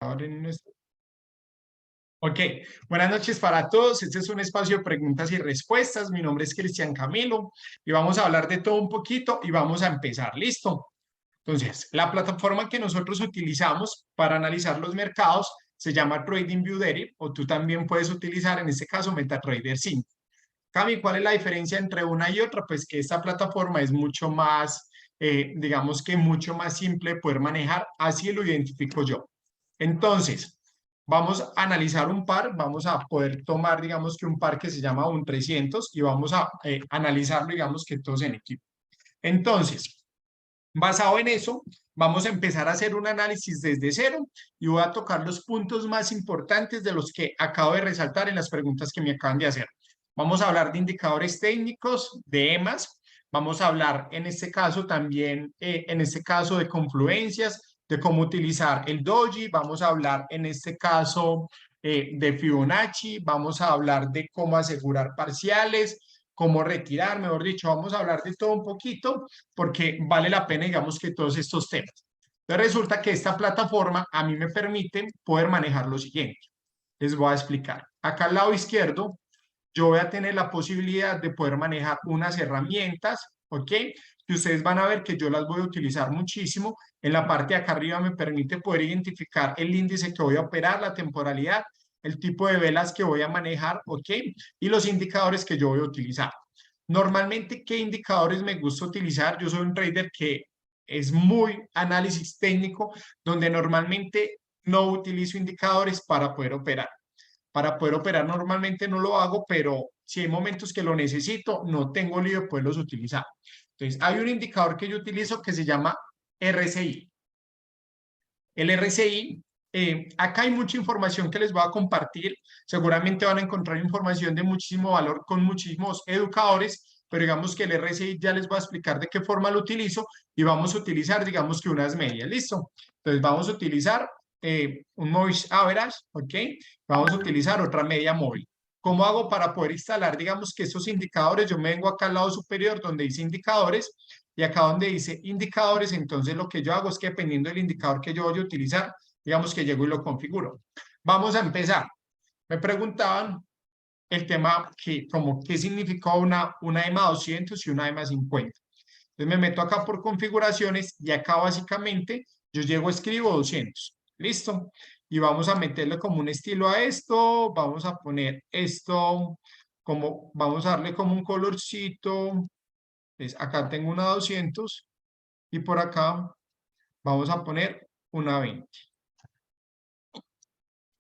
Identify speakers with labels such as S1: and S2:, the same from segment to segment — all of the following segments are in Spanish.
S1: Ahora en nuestro- Ok, buenas noches para todos. Este es un espacio de preguntas y respuestas. Mi nombre es Cristian Camilo y vamos a hablar de todo un poquito y vamos a empezar. ¿Listo? Entonces, la plataforma que nosotros utilizamos para analizar los mercados se llama TradingView Deriv o tú también puedes utilizar en este caso MetaTrader 5. Cami, ¿cuál es la diferencia entre una y otra? Pues que esta plataforma es mucho más, digamos que mucho más simple de poder manejar, así lo identifico yo. Entonces, vamos a analizar un par, vamos a poder tomar, digamos que un par que se llama un 300 y vamos a analizarlo, digamos que todos en equipo. Entonces, basado en eso, vamos a empezar a hacer un análisis desde cero y voy a tocar los puntos más importantes de los que acabo de resaltar en las preguntas que me acaban de hacer. Vamos a hablar de indicadores técnicos, de EMAs, vamos a hablar en este caso también, en este caso de confluencias, de cómo utilizar el doji, vamos a hablar en este caso de Fibonacci, vamos a hablar de cómo asegurar parciales, cómo retirar, mejor dicho, vamos a hablar de todo un poquito porque vale la pena, digamos, que todos estos temas. Entonces resulta que esta plataforma a mí me permite poder manejar lo siguiente. Les voy a explicar. Acá al lado izquierdo, yo voy a tener la posibilidad de poder manejar unas herramientas, ¿ok? Que ustedes van a ver que yo las voy a utilizar muchísimo. En la parte de acá arriba me permite poder identificar el índice que voy a operar, la temporalidad, el tipo de velas que voy a manejar, ¿ok? Y los indicadores que yo voy a utilizar. Normalmente, ¿qué indicadores me gusta utilizar? Yo soy un trader que es muy análisis técnico, donde normalmente no utilizo indicadores para poder operar. Para poder operar normalmente no lo hago, pero si hay momentos que lo necesito, no tengo lío de poderlos utilizar. Entonces, hay un indicador que yo utilizo que se llama RSI. El RSI, acá hay mucha información que les voy a compartir. Seguramente van a encontrar información de muchísimo valor con muchísimos educadores, pero digamos que el RSI ya les voy a explicar de qué forma lo utilizo y vamos a utilizar, digamos que unas medias. ¿Listo? Entonces, vamos a utilizar un Moving Average, ¿ok? Vamos a utilizar otra media móvil. ¿Cómo hago para poder instalar, digamos que estos indicadores? Yo me vengo acá al lado superior donde dice indicadores y acá donde dice indicadores, entonces lo que yo hago es que dependiendo del indicador que yo voy a utilizar, digamos que llego y lo configuro. Vamos a empezar. Me preguntaban el tema que, como, ¿qué significa una EMA 200 y una EMA 50? Entonces me meto acá por configuraciones y acá básicamente yo llego, escribo 200. ¿Listo? Y vamos a meterle como un estilo a esto. Vamos a poner esto como, vamos a darle como un colorcito. Entonces, acá tengo una 200 y por acá vamos a poner una 20.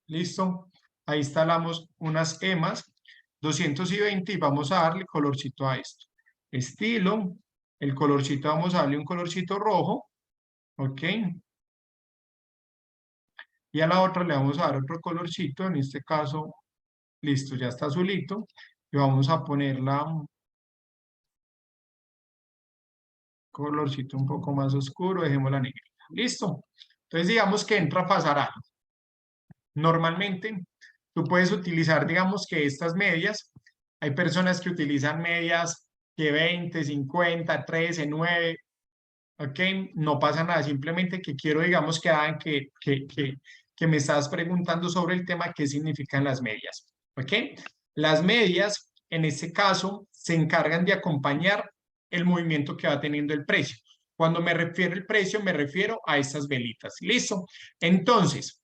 S1: ¿Listo? Ahí instalamos unas EMAs 220 y vamos a darle colorcito a esto. Estilo, el colorcito vamos a darle un colorcito rojo, ¿ok? Y a la otra le vamos a dar otro colorcito, en este caso, listo, ya está azulito. Y vamos a ponerla colorcito un poco más oscuro, dejémosla negra. ¿Listo? Entonces digamos que entra a pasar algo. Normalmente, tú puedes utilizar, digamos que estas medias, hay personas que utilizan medias que 20, 50, 13, 9, ¿ok? No pasa nada, simplemente que quiero, digamos, que me estás preguntando sobre el tema, ¿qué significan las medias? ¿Ok? Las medias, en este caso, se encargan de acompañar el movimiento que va teniendo el precio. Cuando me refiero al precio, me refiero a estas velitas. ¿Listo? Entonces,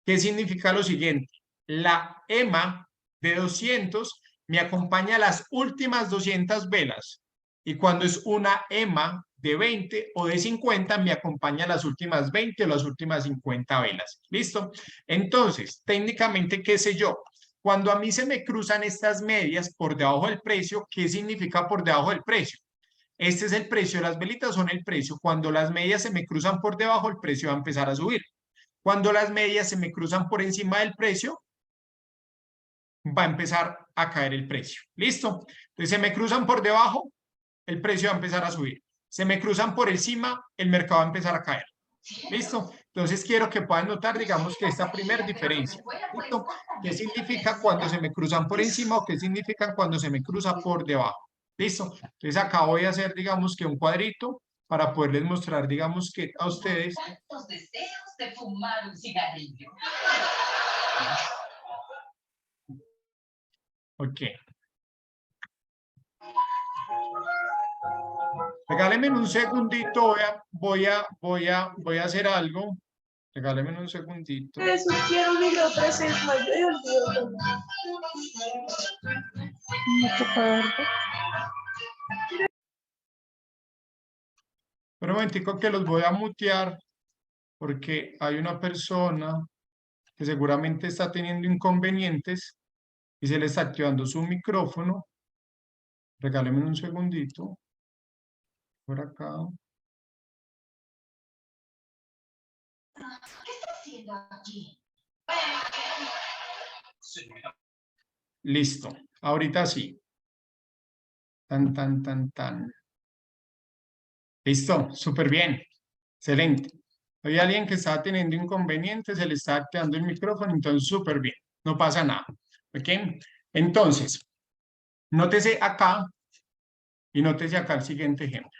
S1: ¿qué significa lo siguiente? La EMA de 200 me acompaña a las últimas 200 velas y cuando es una EMA de 20 o de 50 me acompaña a las últimas 20 o las últimas 50 velas. ¿Listo? Entonces, técnicamente, ¿qué sé yo? Cuando a mí se me cruzan estas medias por debajo del precio, ¿qué significa por debajo del precio? Este es el precio, las velitas son el precio. Cuando las medias se me cruzan por debajo, el precio va a empezar a subir. Cuando las medias se me cruzan por encima del precio, va a empezar a caer el precio. ¿Listo? Entonces, se me cruzan por debajo, el precio va a empezar a subir. Se me cruzan por encima, el mercado va a empezar a caer. ¿Listo? Entonces, quiero que puedan notar, digamos, que esta primera diferencia. ¿Listo? ¿Qué significa cuando se me cruzan por encima o qué significa cuando se me cruza por debajo? ¿Listo? Entonces, acá voy a hacer, digamos, que un cuadrito para poderles mostrar, digamos que a ustedes.
S2: Tantos deseos de fumar un cigarrillo.
S1: Ok. Regálenme un segundito, voy a hacer algo. Regálenme un segundito.
S3: Eso quiero un libro 13 de mayo y olvido.
S1: Pero un momentico que los voy a mutear porque hay una persona que seguramente está teniendo inconvenientes y se le está activando su micrófono. Regálenme un segundito. Por acá.
S2: ¿Qué está haciendo aquí?
S1: Listo. Ahorita sí. Tan, tan, tan, tan. Listo. Súper bien. Excelente. Había alguien que estaba teniendo inconvenientes, se le está activando el micrófono, entonces súper bien. No pasa nada. ¿Ok? Entonces, nótese acá y nótese acá el siguiente ejemplo.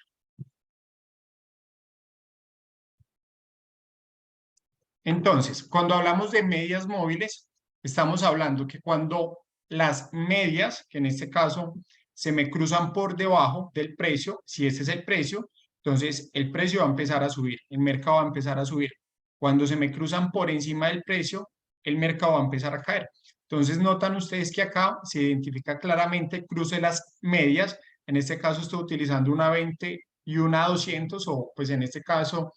S1: Entonces, cuando hablamos de medias móviles, estamos hablando que cuando las medias, que en este caso se me cruzan por debajo del precio, si ese es el precio, entonces el precio va a empezar a subir, el mercado va a empezar a subir. Cuando se me cruzan por encima del precio, el mercado va a empezar a caer. Entonces notan ustedes que acá se identifica claramente el cruce de las medias, en este caso estoy utilizando una 20 y una 200, o pues en este caso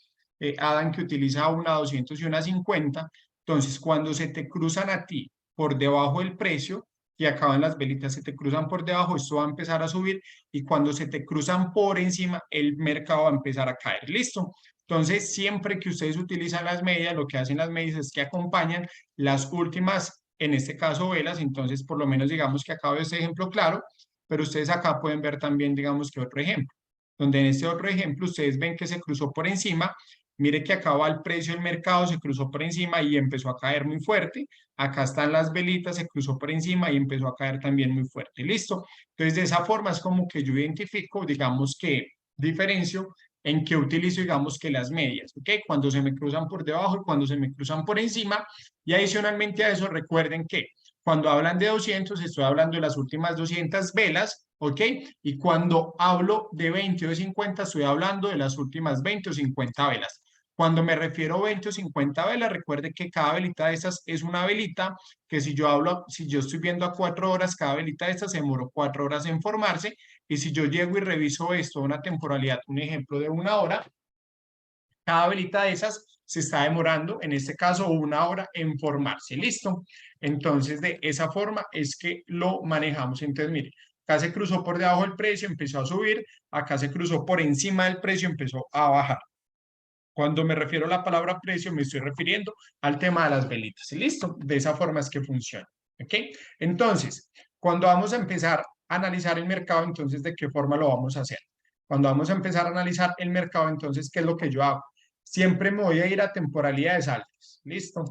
S1: Adam que utiliza una 200 y una 50. Entonces, cuando se te cruzan a ti por debajo del precio y acaban las velitas, se te cruzan por debajo, esto va a empezar a subir y cuando se te cruzan por encima, el mercado va a empezar a caer. ¿Listo? Entonces, siempre que ustedes utilizan las medias, lo que hacen las medias es que acompañan las últimas, en este caso, velas. Entonces, por lo menos digamos que acabo de este ejemplo claro, pero ustedes acá pueden ver también, digamos que otro ejemplo, donde en este otro ejemplo ustedes ven que se cruzó por encima. Mire que acá va el precio del mercado, se cruzó por encima y empezó a caer muy fuerte. Acá están las velitas, se cruzó por encima y empezó a caer también muy fuerte. ¿Listo? Entonces, de esa forma es como que yo identifico, digamos que diferencio en que utilizo, digamos que las medias, ¿ok? Cuando se me cruzan por debajo y cuando se me cruzan por encima. Y adicionalmente a eso, recuerden que cuando hablan de 200, estoy hablando de las últimas 200 velas, ¿ok? Y cuando hablo de 20 o de 50, estoy hablando de las últimas 20 o 50 velas. Cuando me refiero a 20 o 50 velas, recuerde que cada velita de estas es una velita que si yo estoy viendo a 4 horas, cada velita de estas se demoró 4 horas en formarse. Y si yo llego y reviso esto a una temporalidad, un ejemplo de una hora, cada velita de esas se está demorando, en este caso, una hora en formarse. ¿Listo? Entonces, de esa forma es que lo manejamos. Entonces, mire, acá se cruzó por debajo del precio, empezó a subir, acá se cruzó por encima del precio, empezó a bajar. Cuando me refiero a la palabra precio, me estoy refiriendo al tema de las velitas. ¿Listo? De esa forma es que funciona. ¿Ok? Entonces, cuando vamos a empezar a analizar el mercado, entonces, ¿de qué forma lo vamos a hacer? Cuando vamos a empezar a analizar el mercado, entonces, ¿qué es lo que yo hago? Siempre me voy a ir a temporalidades altas. ¿Listo?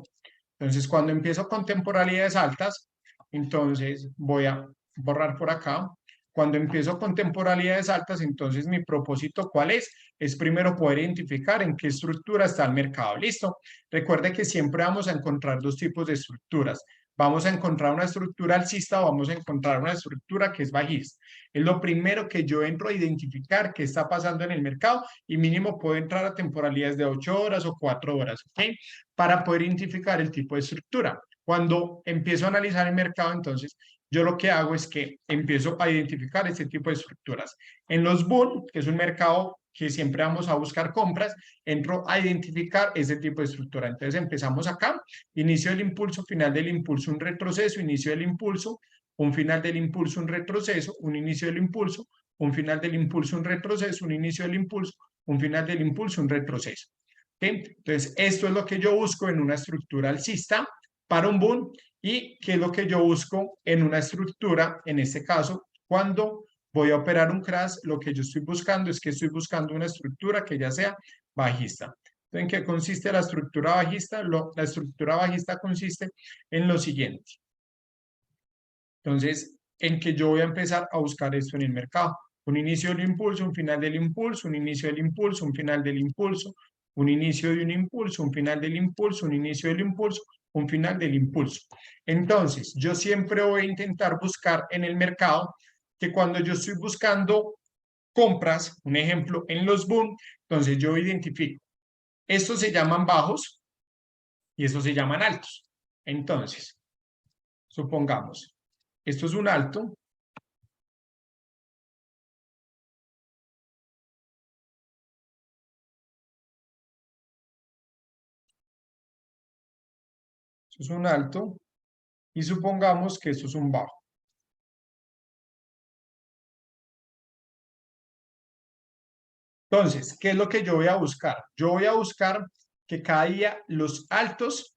S1: Entonces, cuando empiezo con temporalidades altas, entonces voy a borrar por acá. Cuando empiezo con temporalidades altas, entonces mi propósito, ¿cuál es? Es primero poder identificar en qué estructura está el mercado. ¿Listo? Recuerde que siempre vamos a encontrar dos tipos de estructuras. Vamos a encontrar una estructura alcista o vamos a encontrar una estructura que es bajista. Es lo primero que yo entro a identificar qué está pasando en el mercado y mínimo puedo entrar a temporalidades de 8 horas o 4 horas, ¿ok? Para poder identificar el tipo de estructura. Cuando empiezo a analizar el mercado, entonces yo lo que hago es que empiezo a identificar este tipo de estructuras. En los bull, que es un mercado que siempre vamos a buscar compras, entro a identificar ese tipo de estructura. Entonces empezamos acá, inicio del impulso, final del impulso, un retroceso, inicio del impulso, un final del impulso, un retroceso, un inicio del impulso, un final del impulso, un retroceso, un inicio del impulso, un final del impulso, un retroceso. ¿Okay? Entonces, esto es lo que yo busco en una estructura alcista para un boom y qué es lo que yo busco en una estructura, en este caso, cuando voy a operar un crash, lo que yo estoy buscando es que estoy buscando una estructura que ya sea bajista. ¿En qué consiste la estructura bajista? La estructura bajista consiste en lo siguiente. Entonces, en que yo voy a empezar a buscar esto en el mercado. un inicio del impulso, un final del impulso, un inicio del impulso, un final del impulso, un inicio de un impulso, un final del impulso, un inicio del impulso, un final del impulso. Entonces, yo siempre voy a intentar buscar en el mercado que cuando yo estoy buscando compras, un ejemplo, en los boom, entonces yo identifico, estos se llaman bajos y estos se llaman altos. Entonces, supongamos, esto es un alto, esto es un alto, y supongamos que esto es un bajo. Entonces, ¿qué es lo que yo voy a buscar? Yo voy a buscar que cada día los altos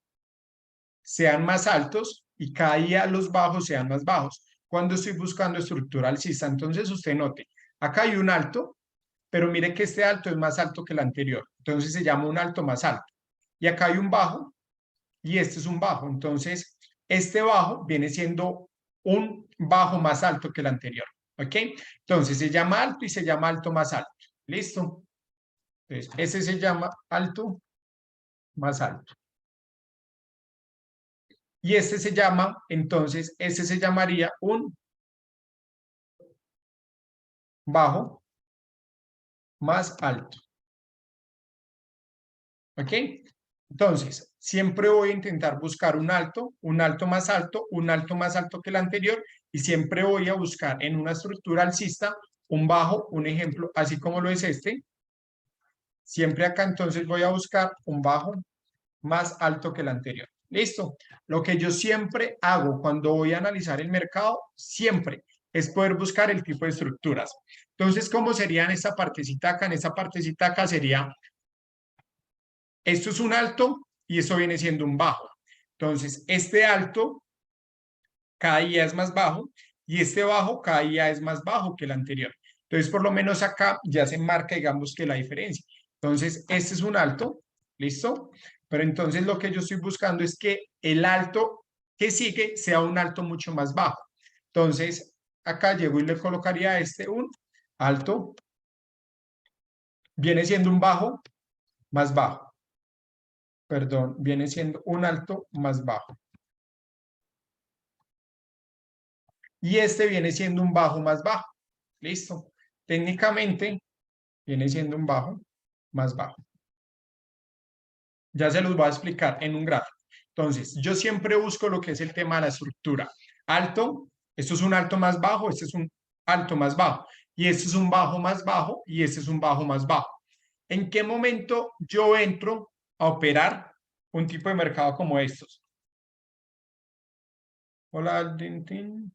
S1: sean más altos y cada día los bajos sean más bajos. Cuando estoy buscando estructura alcista, entonces usted note, acá hay un alto, pero mire que este alto es más alto que el anterior. Entonces se llama un alto más alto. Y acá hay un bajo y este es un bajo. Entonces, este bajo viene siendo un bajo más alto que el anterior. ¿Ok? Entonces se llama alto y se llama alto más alto. ¿Listo? Entonces, ese se llama alto más alto. Y este se llama, entonces, este se llamaría un bajo más alto. ¿Ok? Entonces, siempre voy a intentar buscar un alto más alto, un alto más alto que el anterior, y siempre voy a buscar en una estructura alcista un bajo, un ejemplo, así como lo es este. Siempre acá entonces voy a buscar un bajo más alto que el anterior. ¿Listo? Lo que yo siempre hago cuando voy a analizar el mercado, siempre, es poder buscar el tipo de estructuras. Entonces, ¿cómo sería en esta partecita acá? En esta partecita acá sería, esto es un alto y esto viene siendo un bajo. Entonces, este alto cada día es más bajo y este bajo cada día es más bajo que el anterior. Entonces, por lo menos acá ya se marca, digamos, que la diferencia. Entonces, este es un alto, ¿listo? Pero entonces lo que yo estoy buscando es que el alto que sigue sea un alto mucho más bajo. Entonces, acá llego y le colocaría a este un alto, viene siendo un bajo más bajo. Perdón, viene siendo un alto más bajo. Y este viene siendo un bajo más bajo. ¿Listo? Técnicamente viene siendo un bajo más bajo. Ya se los voy a explicar en un gráfico. Entonces, yo siempre busco lo que es el tema de la estructura. Alto, esto es un alto más bajo, este es un alto más bajo. Y este es un bajo más bajo y este es un bajo más bajo. ¿En qué momento yo entro a operar un tipo de mercado como estos? Hola, Tintín.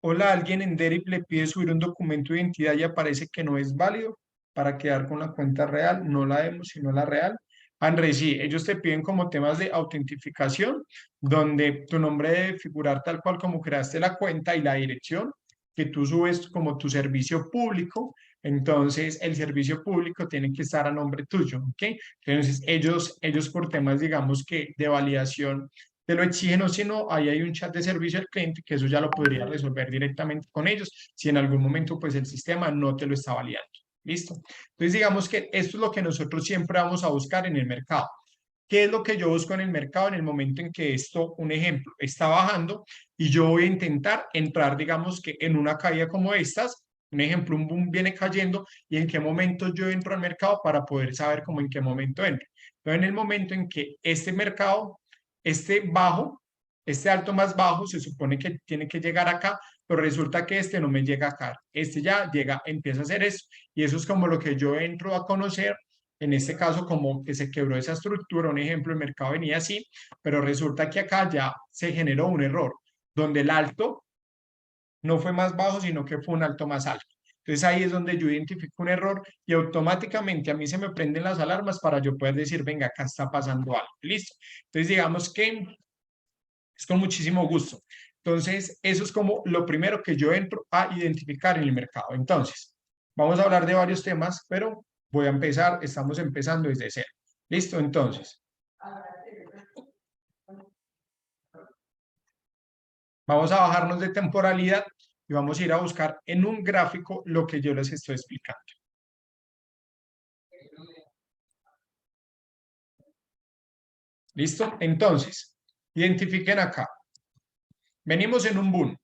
S1: Hola, alguien en Derip le pide subir un documento de identidad y aparece que no es válido para quedar con la cuenta real, no la demos, sino la real. Andrés, sí, ellos te piden como temas de autentificación, donde tu nombre debe figurar tal cual como creaste la cuenta y la dirección que tú subes como tu servicio público. Entonces, el servicio público tiene que estar a nombre tuyo, ¿ok? Entonces, ellos por temas, digamos que de validación te lo exigen o si no, ahí hay un chat de servicio al cliente que eso ya lo podría resolver directamente con ellos si en algún momento pues el sistema no te lo está validando. ¿Listo? Entonces digamos que esto es lo que nosotros siempre vamos a buscar en el mercado. ¿Qué es lo que yo busco en el mercado en el momento en que esto, un ejemplo, está bajando y yo voy a intentar entrar, digamos que en una caída como estas, un ejemplo, un boom viene cayendo y en qué momento yo entro al mercado para poder saber cómo en qué momento entro. Entonces, en el momento en que este mercado, este bajo, este alto más bajo, se supone que tiene que llegar acá, pero resulta que este no me llega acá. Este ya llega, empieza a hacer eso y eso es como lo que yo entro a conocer en este caso como que se quebró esa estructura, un ejemplo, el mercado venía así, pero resulta que acá ya se generó un error, donde el alto no fue más bajo, sino que fue un alto más alto. Entonces ahí es donde yo identifico un error y automáticamente a mí se me prenden las alarmas para yo poder decir, venga, acá está pasando algo. Listo. Entonces digamos que es con muchísimo gusto. Entonces eso es como lo primero que yo entro a identificar en el mercado. Entonces, vamos a hablar de varios temas, pero voy a empezar, estamos empezando desde cero. ¿Listo? Entonces, vamos a bajarnos de temporalidad y vamos a ir a buscar en un gráfico lo que yo les estoy explicando. ¿Listo? Entonces, identifiquen acá. Venimos en un boom.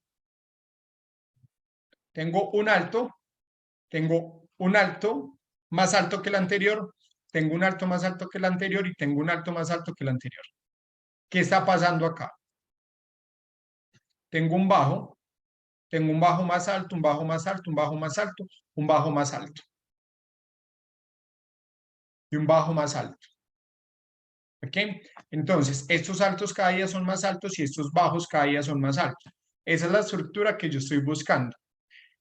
S1: Tengo un alto más alto que el anterior, tengo un alto más alto que el anterior y tengo un alto más alto que el anterior. ¿Qué está pasando acá? Tengo un bajo más alto, un bajo más alto, un bajo más alto, un bajo más alto y un bajo más alto. ¿Ok? Entonces, estos altos cada día son más altos y estos bajos cada día son más altos. Esa es la estructura que yo estoy buscando.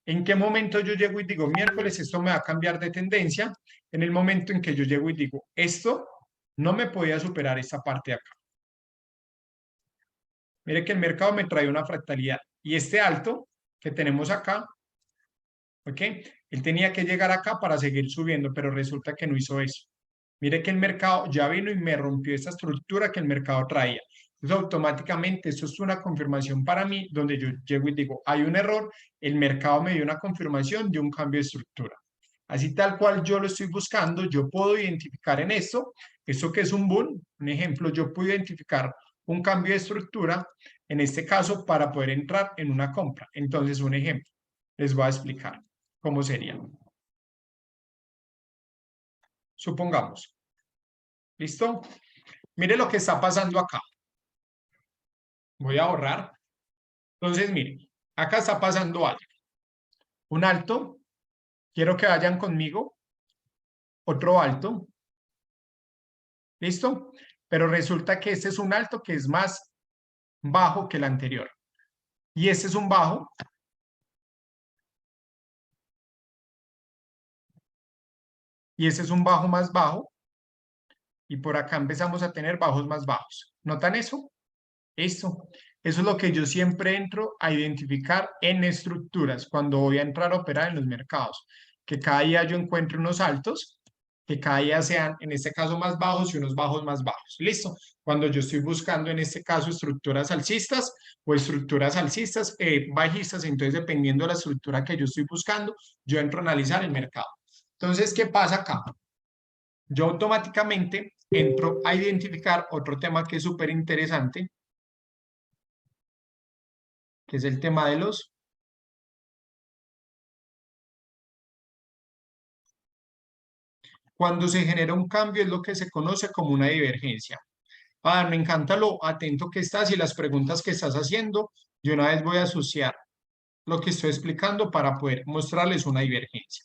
S1: ¿En qué momento yo llego y digo, miércoles, esto me va a cambiar de tendencia? En el momento en que yo llego y digo, esto no me podía superar esta parte de acá. Mire que el mercado me trae una fractalidad. Y este alto que tenemos acá, ¿ok? Él tenía que llegar acá para seguir subiendo, pero resulta que no hizo eso. Mire que el mercado ya vino y me rompió esta estructura que el mercado traía. Entonces, automáticamente, esto es una confirmación para mí, donde yo llego y digo, hay un error, el mercado me dio una confirmación de un cambio de estructura. Así tal cual yo lo estoy buscando, yo puedo identificar en esto que es un boom, un ejemplo, yo puedo identificar un cambio de estructura, en este caso, para poder entrar en una compra. Entonces, un ejemplo, les voy a explicar cómo sería. Supongamos, ¿listo? Mire lo que está pasando acá. Voy a ahorrar. Entonces, mire, acá está pasando algo. Un alto, quiero que vayan conmigo. Otro alto. ¿Listo? Pero resulta que este es un alto que es más bajo que el anterior. Y este es un bajo. Y este es un bajo más bajo. Y por acá empezamos a tener bajos más bajos. ¿Notan eso? Esto. Eso es lo que yo siempre entro a identificar en estructuras cuando voy a entrar a operar en los mercados. Que cada día yo encuentre unos altos, que cada día sean, en este caso, más bajos y unos bajos más bajos. ¿Listo? Cuando yo estoy buscando, en este caso, estructuras alcistas o estructuras alcistas, bajistas, entonces, dependiendo de la estructura que yo estoy buscando, yo entro a analizar el mercado. Entonces, ¿qué pasa acá? Yo automáticamente entro a identificar otro tema que es súper interesante, que es el tema de los cuando se genera un cambio es lo que se conoce como una divergencia. Ah, me encanta lo atento que estás y las preguntas que estás haciendo. Yo una vez voy a asociar lo que estoy explicando para poder mostrarles una divergencia.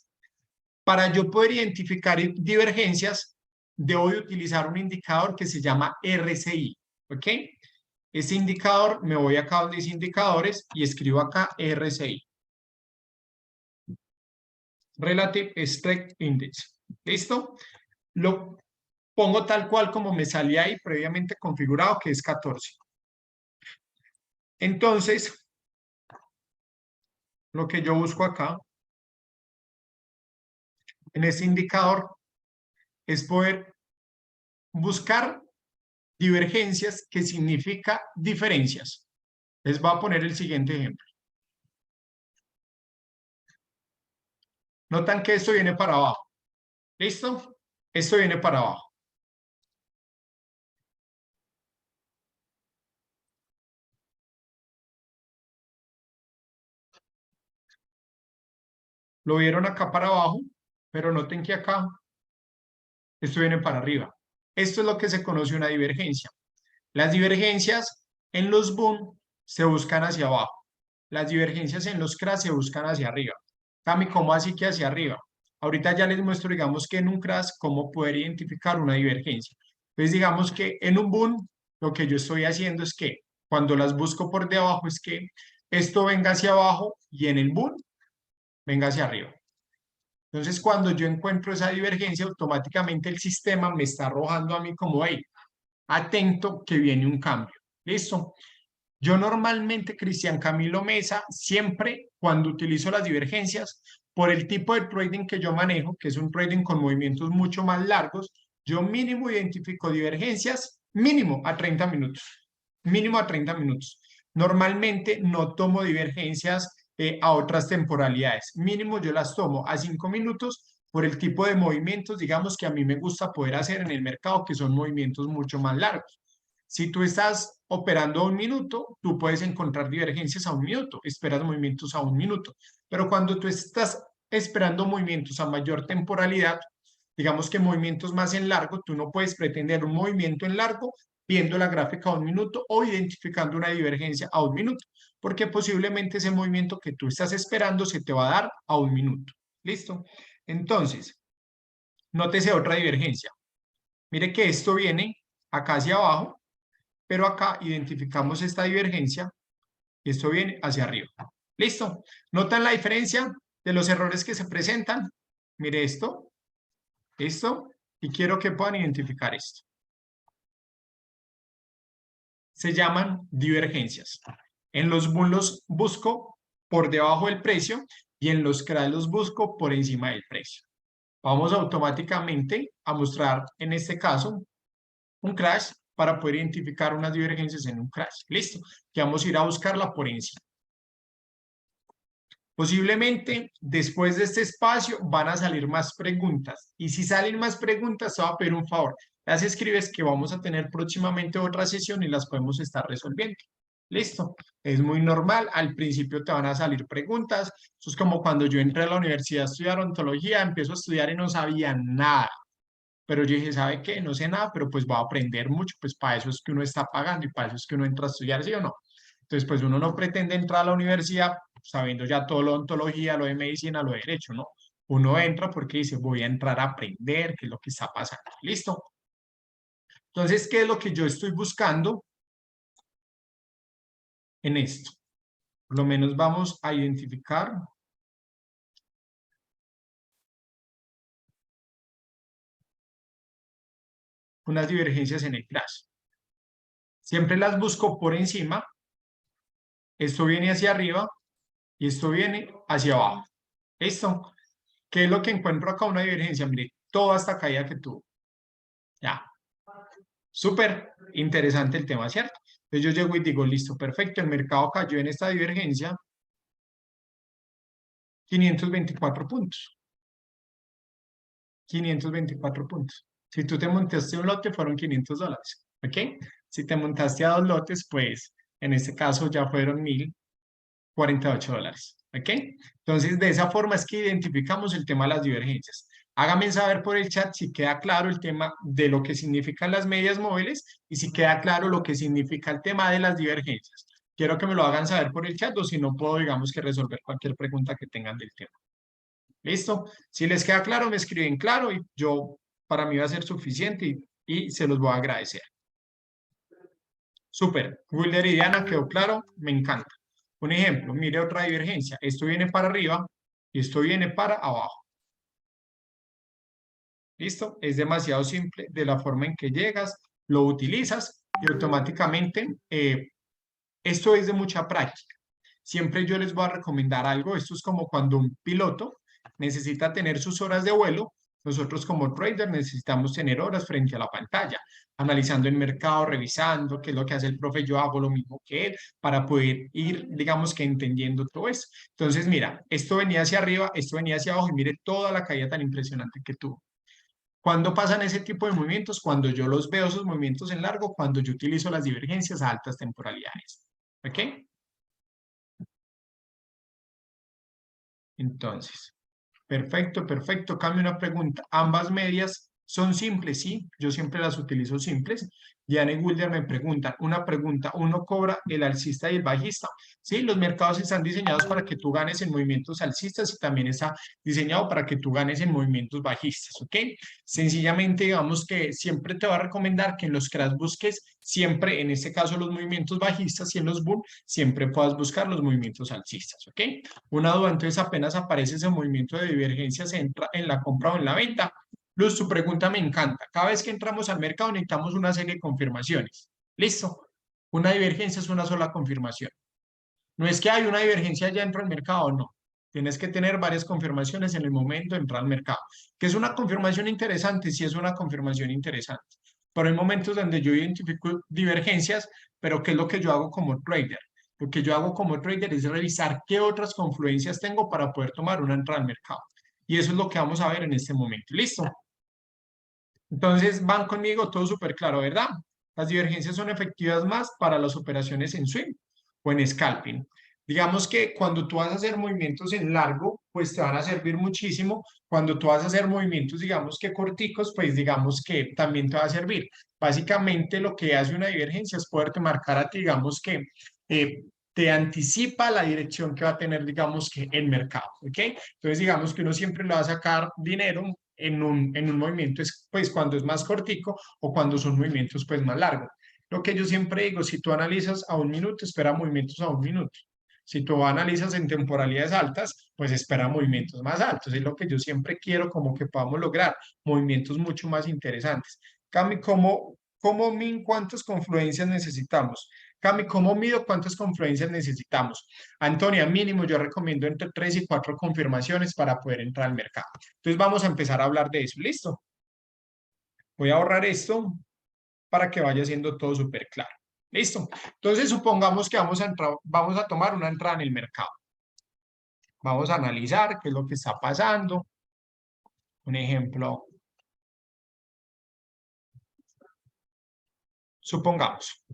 S1: Para yo poder identificar divergencias, debo de utilizar un indicador que se llama RSI. ¿Ok? Este indicador, me voy acá donde dice indicadores y escribo acá RSI. Relative Strength Index. ¿Listo? Lo pongo tal cual como me salía ahí previamente configurado, que es 14. Entonces, lo que yo busco acá, en este indicador, es poder buscar divergencias, que significa diferencias. Les voy a poner el siguiente ejemplo. Notan que esto viene para abajo. ¿Listo? Esto viene para abajo. Lo vieron acá para abajo, pero noten que acá esto viene para arriba. Esto es lo que se conoce una divergencia. Las divergencias en los boom se buscan hacia abajo. Las divergencias en los crash se buscan hacia arriba. Cami, ¿cómo así que hacia arriba? Ahorita ya les muestro, digamos que en un crash, cómo poder identificar una divergencia. Entonces, digamos que en un boom, lo que yo estoy haciendo es que cuando las busco por debajo, es que esto venga hacia abajo y en el boom venga hacia arriba. Entonces, cuando yo encuentro esa divergencia, automáticamente el sistema me está arrojando a mí como, hey, atento que viene un cambio. ¿Listo? Yo normalmente, Cristian Camilo Mesa, siempre cuando utilizo las divergencias, por el tipo de trading que yo manejo, que es un trading con movimientos mucho más largos, yo mínimo identifico divergencias mínimo a 30 minutos. Mínimo a 30 minutos. Normalmente no tomo divergencias a otras temporalidades. Mínimo yo las tomo a 5 minutos por el tipo de movimientos, digamos, que a mí me gusta poder hacer en el mercado, que son movimientos mucho más largos. Si tú estás operando a 1 minuto, tú puedes encontrar divergencias a 1 minuto, esperas movimientos a 1 minuto. Pero cuando tú estás esperando movimientos a mayor temporalidad, digamos que movimientos más en largo, tú no puedes pretender un movimiento en largo viendo la gráfica a 1 minuto o identificando una divergencia a 1 minuto, porque posiblemente ese movimiento que tú estás esperando se te va a dar a 1 minuto. ¿Listo? Entonces, nótese otra divergencia. Mire que esto viene acá hacia abajo, pero acá identificamos esta divergencia y esto viene hacia arriba. ¿Listo? ¿Notan la diferencia de los errores que se presentan? Mire esto, y quiero que puedan identificar esto. Se llaman divergencias. En los bulls los busco por debajo del precio y en los crash los busco por encima del precio. Vamos automáticamente a mostrar en este caso un crash para poder identificar unas divergencias en un crash. Listo, que vamos a ir a buscarla por encima. Posiblemente después de este espacio van a salir más preguntas y si salen más preguntas te voy a pedir un favor. Las escribes que vamos a tener próximamente otra sesión y las podemos estar resolviendo. Listo, es muy normal, al principio te van a salir preguntas. Eso es como cuando yo entré a la universidad a estudiar odontología, empiezo a estudiar y no sabía nada. Pero yo dije, ¿sabe qué? No sé nada, pero pues voy a aprender mucho, pues para eso es que uno está pagando y para eso es que uno entra a estudiar, ¿sí o no? Entonces, pues uno no pretende entrar a la universidad sabiendo ya todo lo de odontología, lo de medicina, lo de derecho, ¿no? Uno entra porque dice, voy a entrar a aprender qué es lo que está pasando. ¿Listo? Entonces, ¿qué es lo que yo estoy buscando en esto? Por lo menos vamos a identificar unas divergencias en el crash. Siempre las busco por encima. Esto viene hacia arriba y esto viene hacia abajo. ¿Listo? ¿Qué es lo que encuentro acá? Una divergencia. Mire, toda esta caída que tuvo. Ya. Súper interesante el tema, ¿cierto? Entonces yo llego y digo, listo, perfecto, el mercado cayó en esta divergencia 524 puntos. 524 puntos. Si tú te montaste un lote, fueron $500, ¿ok? Si te montaste a 2 lotes, pues en este caso ya fueron $1,048, ¿ok? Entonces, de esa forma es que identificamos el tema de las divergencias. Háganme saber por el chat si queda claro el tema de lo que significan las medias móviles y si queda claro lo que significa el tema de las divergencias. Quiero que me lo hagan saber por el chat o si no puedo, digamos que resolver cualquier pregunta que tengan del tema. ¿Listo? Si les queda claro, me escriben claro y para mí va a ser suficiente y se los voy a agradecer. Súper. Wilder y Diana, quedó claro, me encanta. Un ejemplo, mire otra divergencia. Esto viene para arriba y esto viene para abajo. ¿Listo? Es demasiado simple de la forma en que llegas, lo utilizas y automáticamente esto es de mucha práctica. Siempre yo les voy a recomendar algo. Esto es como cuando un piloto necesita tener sus horas de vuelo. Nosotros como trader necesitamos tener horas frente a la pantalla, analizando el mercado, revisando qué es lo que hace el profe. Yo hago lo mismo que él para poder ir, digamos que entendiendo todo eso. Entonces, mira, esto venía hacia arriba, esto venía hacia abajo y mire toda la caída tan impresionante que tuvo. ¿Cuándo pasan ese tipo de movimientos? Cuando yo los veo, esos movimientos en largo, cuando yo utilizo las divergencias a altas temporalidades. ¿Ok? Entonces, perfecto, perfecto. Cambio una pregunta. ¿Ambas medias son simples? Sí, yo siempre las utilizo simples. Diana y Wilder me preguntan, una pregunta, ¿uno cobra el alcista y el bajista? Sí, los mercados están diseñados para que tú ganes en movimientos alcistas y también está diseñado para que tú ganes en movimientos bajistas, ¿ok? Sencillamente, digamos que siempre te va a recomendar que en los crash busques siempre, en este caso, los movimientos bajistas y en los bull siempre puedas buscar los movimientos alcistas, ¿ok? Una duda, entonces apenas aparece ese movimiento de divergencia, se entra en la compra o en la venta. Luz, tu pregunta me encanta. Cada vez que entramos al mercado necesitamos una serie de confirmaciones. ¿Listo? Una divergencia es una sola confirmación. No es que hay una divergencia ya dentro del mercado, no. Tienes que tener varias confirmaciones en el momento de entrar al mercado. ¿Que es una confirmación interesante? Sí, es una confirmación interesante. Pero hay momentos donde yo identifico divergencias, pero ¿qué es lo que yo hago como trader? Lo que yo hago como trader es revisar qué otras confluencias tengo para poder tomar una entrada al mercado. Y eso es lo que vamos a ver en este momento. ¿Listo? Entonces, van conmigo, todo súper claro, ¿verdad? Las divergencias son efectivas más para las operaciones en swing o en scalping. Digamos que cuando tú vas a hacer movimientos en largo, pues te van a servir muchísimo. Cuando tú vas a hacer movimientos, digamos que corticos, pues digamos que también te va a servir. Básicamente lo que hace una divergencia es poderte marcar a ti, digamos que te anticipa la dirección que va a tener, digamos que el mercado, ¿ok? Entonces, digamos que uno siempre le va a sacar dinero en un movimiento, pues cuando es más cortico o cuando son movimientos pues más largos. Lo que yo siempre digo, si tú analizas a 1 minuto, espera movimientos a 1 minuto. Si tú analizas en temporalidades altas, pues espera movimientos más altos. Es lo que yo siempre quiero como que podamos lograr, movimientos mucho más interesantes. Cami, ¿cuántas confluencias necesitamos? Cami, ¿cómo mido cuántas confluencias necesitamos? Antonia, mínimo yo recomiendo entre 3 y 4 confirmaciones para poder entrar al mercado. Entonces vamos a empezar a hablar de eso. ¿Listo? Voy a ahorrar esto para que vaya siendo todo súper claro. ¿Listo? Entonces supongamos que vamos a tomar una entrada en el mercado. Vamos a analizar qué es lo que está pasando. Un ejemplo. Supongamos.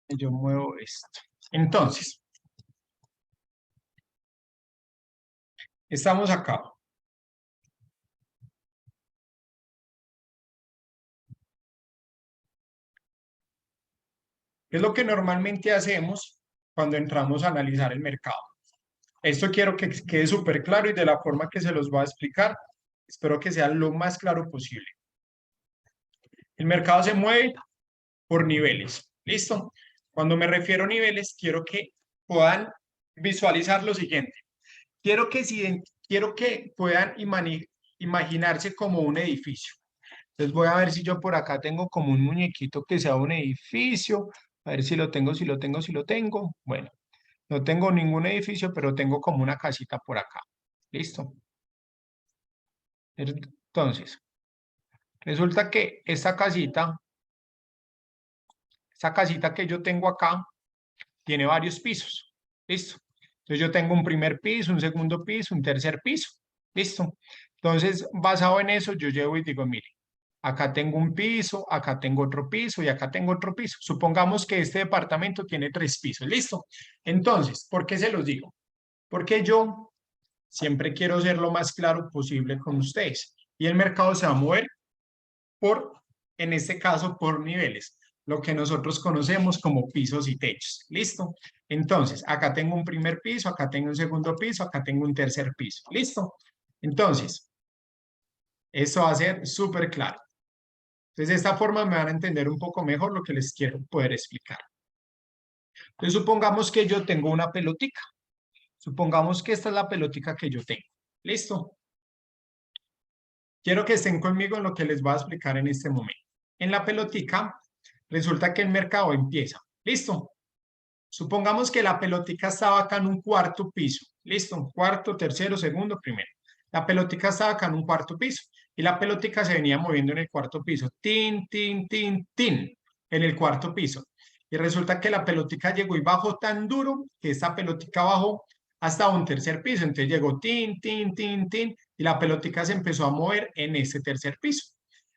S1: Yo muevo esto. Entonces, estamos acá. ¿Qué es lo que normalmente hacemos cuando entramos a analizar el mercado? Esto quiero que quede súper claro y de la forma que se los voy a explicar, espero que sea lo más claro posible. El mercado se mueve por niveles. ¿Listo? Cuando me refiero a niveles, quiero que puedan visualizar lo siguiente. Quiero que puedan imaginarse como un edificio. Entonces voy a ver si yo por acá tengo como un muñequito que sea un edificio. A ver si lo tengo, si lo tengo, si lo tengo. Bueno, no tengo ningún edificio, pero tengo como una casita por acá. ¿Listo? Entonces, resulta que esta casita que yo tengo acá, tiene varios pisos. ¿Listo? Entonces yo tengo un primer piso, un segundo piso, un tercer piso. ¿Listo? Entonces, basado en eso, yo llevo y digo, mire, acá tengo un piso, acá tengo otro piso y acá tengo otro piso. Supongamos que este departamento tiene 3 pisos. ¿Listo? Entonces, ¿por qué se los digo? Porque yo siempre quiero ser lo más claro posible con ustedes. Y el mercado se va a mover en este caso, por niveles, lo que nosotros conocemos como pisos y techos. ¿Listo? Entonces, acá tengo un primer piso, acá tengo un segundo piso, acá tengo un tercer piso. ¿Listo? Entonces, eso va a ser súper claro. Entonces, de esta forma me van a entender un poco mejor lo que les quiero poder explicar. Entonces, supongamos que yo tengo una pelotica. Supongamos que esta es la pelotica que yo tengo. ¿Listo? Quiero que estén conmigo en lo que les voy a explicar en este momento. En la pelotica, resulta que el mercado empieza. ¿Listo? Supongamos que la pelotica estaba acá en un cuarto piso. ¿Listo? Cuarto, tercero, segundo, primero. La pelotica estaba acá en un cuarto piso. Y la pelotica se venía moviendo en el cuarto piso. Tin, tin, tin, tin. En el cuarto piso. Y resulta que la pelotica llegó y bajó tan duro que esta pelotica bajó hasta un tercer piso. Entonces llegó tin, tin, tin, tin. Y la pelotica se empezó a mover en ese tercer piso.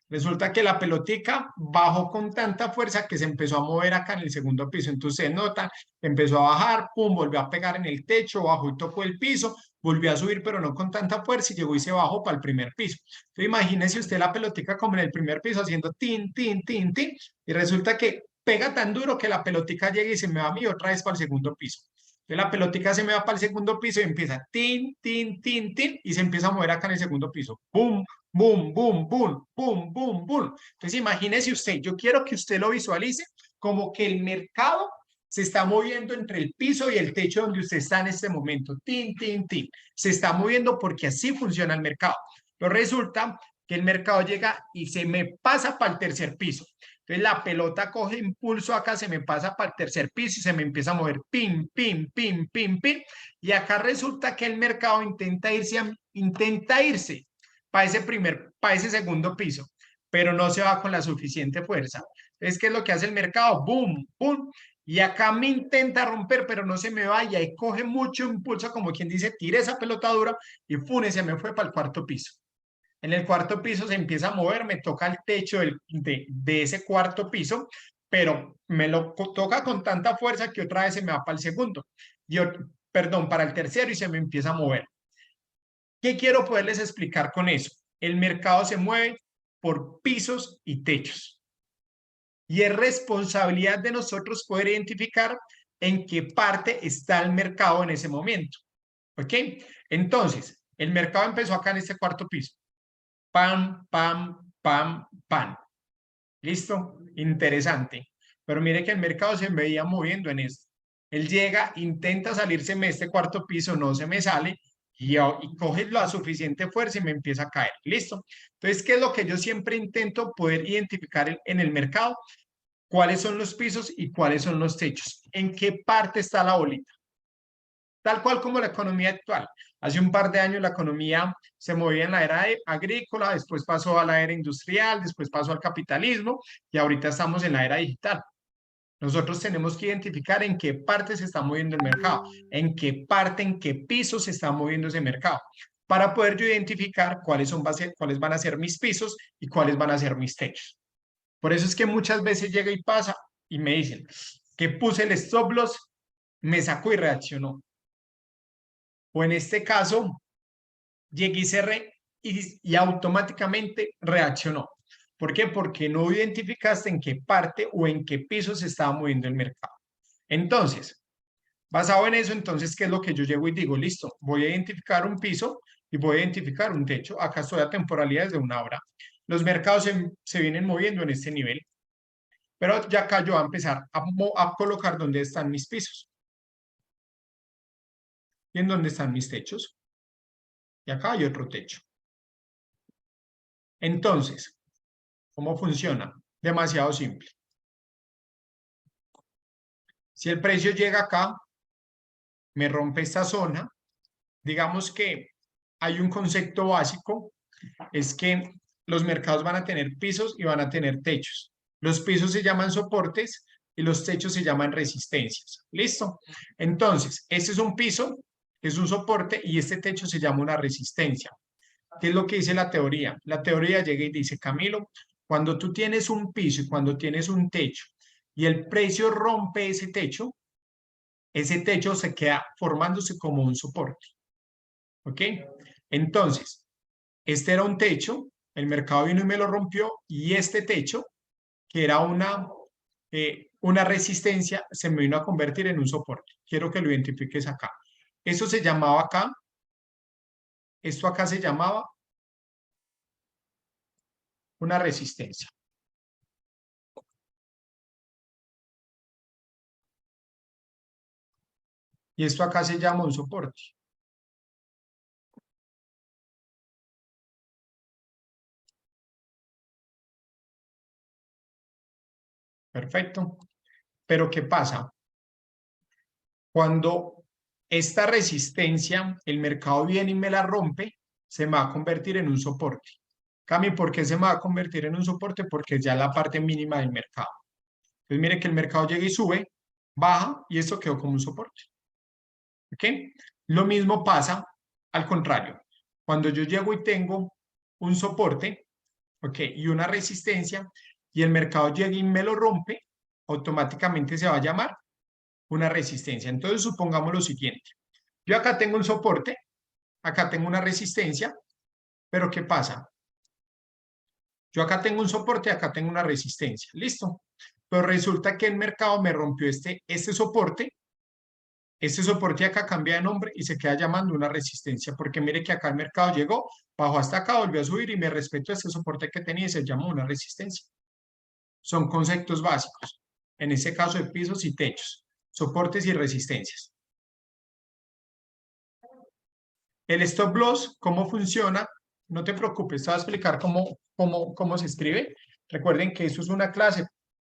S1: Resulta que la pelotica bajó con tanta fuerza que se empezó a mover acá en el segundo piso. Entonces se nota, empezó a bajar, pum, volvió a pegar en el techo, bajó y tocó el piso, volvió a subir, pero no con tanta fuerza y llegó y se bajó para el primer piso. Entonces imagínese usted la pelotica como en el primer piso haciendo tin, tin, tin, tin, y resulta que pega tan duro que la pelotica llega y se me va a mí otra vez para el segundo piso. Entonces la pelotica se me va para el segundo piso y empieza tin, tin, tin, tin, y se empieza a mover acá en el segundo piso. ¡Bum! Boom, boom, boom, boom, boom, boom. Entonces imagínese usted, yo quiero que usted lo visualice como que el mercado se está moviendo entre el piso y el techo donde usted está en este momento. Tin, tin, tin. Se está moviendo porque así funciona el mercado. Pero resulta que el mercado llega y se me pasa para el tercer piso. Entonces la pelota coge impulso acá, se me pasa para el tercer piso y se me empieza a mover, pim, pim, pim, pim, pim. Y acá resulta que el mercado intenta irse para ese segundo piso, pero no se va con la suficiente fuerza. Entonces, ¿qué es lo que hace el mercado? Boom, boom. Y acá me intenta romper, pero no se me va y ahí coge mucho impulso, como quien dice, tiré esa pelota dura y ¡fune! Se me fue para el cuarto piso. En el cuarto piso se empieza a mover, me toca el techo de ese cuarto piso, pero me lo toca con tanta fuerza que otra vez se me va para el segundo, perdón, para el tercero y se me empieza a mover. ¿Qué quiero poderles explicar con eso? El mercado se mueve por pisos y techos. Y es responsabilidad de nosotros poder identificar en qué parte está el mercado en ese momento. ¿Ok? Entonces, el mercado empezó acá en este cuarto piso. Pam, pam, pam, pam. ¿Listo? Interesante. Pero mire que el mercado se veía moviendo en esto. Él llega, intenta salirse de este cuarto piso, no se me sale y coge la suficiente fuerza y me empieza a caer. ¿Listo? Entonces, ¿qué es lo que yo siempre intento poder identificar en el mercado? ¿Cuáles son los pisos y cuáles son los techos? ¿En qué parte está la bolita? Tal cual como la economía actual. Hace un par de años la economía se movía en la era agrícola, después pasó a la era industrial, después pasó al capitalismo y ahorita estamos en la era digital. Nosotros tenemos que identificar en qué parte se está moviendo el mercado, en qué parte, en qué piso se está moviendo ese mercado, para poder yo identificar cuáles van a ser mis pisos y cuáles van a ser mis techos. Por eso es que muchas veces llega y pasa y me dicen que puse el stop loss, me sacó y reaccionó. O en este caso, llegué y cerré y automáticamente reaccionó. ¿Por qué? Porque no identificaste en qué parte o en qué piso se estaba moviendo el mercado. Entonces, basado en eso, entonces, ¿qué es lo que yo llego y digo? Listo, voy a identificar un piso y voy a identificar un techo. Acá estoy a temporalidades de 1 hora. Los mercados se vienen moviendo en este nivel. Pero ya acá yo voy a empezar a colocar dónde están mis pisos. Y en dónde están mis techos. Y acá hay otro techo. Entonces, ¿cómo funciona? Demasiado simple. Si el precio llega acá, me rompe esta zona, digamos que hay un concepto básico, es que los mercados van a tener pisos y van a tener techos. Los pisos se llaman soportes y los techos se llaman resistencias. ¿Listo? Entonces, este es un piso, es un soporte y este techo se llama una resistencia. ¿Qué es lo que dice la teoría? La teoría llega y dice, Camilo, cuando tú tienes un piso y cuando tienes un techo y el precio rompe ese techo se queda formándose como un soporte. ¿Ok? Entonces, este era un techo, el mercado vino y me lo rompió y este techo, que era una resistencia, se me vino a convertir en un soporte. Quiero que lo identifiques acá. Eso se llamaba acá, esto acá se llamaba una resistencia. Y esto acá se llama un soporte. Perfecto. Pero ¿qué pasa? Cuando esta resistencia, el mercado viene y me la rompe, se me va a convertir en un soporte. Cami, ¿por qué se me va a convertir en un soporte? Porque es ya la parte mínima del mercado. Entonces, mire que el mercado llega y sube, baja y esto quedó como un soporte. ¿Ok? Lo mismo pasa al contrario. Cuando yo llego y tengo un soporte, ¿ok? Y una resistencia, y el mercado llega y me lo rompe, automáticamente se va a llamar una resistencia. Entonces, supongamos lo siguiente. Yo acá tengo un soporte, acá tengo una resistencia, pero ¿qué pasa? Yo acá tengo un soporte, acá tengo una resistencia. ¿Listo? Pero resulta que el mercado me rompió este soporte. Este soporte acá cambia de nombre y se queda llamando una resistencia, porque mire que acá el mercado llegó, bajó hasta acá, volvió a subir y me respetó este soporte que tenía y se llama una resistencia. Son conceptos básicos, en este caso de pisos y techos, soportes y resistencias. El stop loss, ¿cómo funciona? No te preocupes, te voy a explicar cómo se escribe. Recuerden que eso es una clase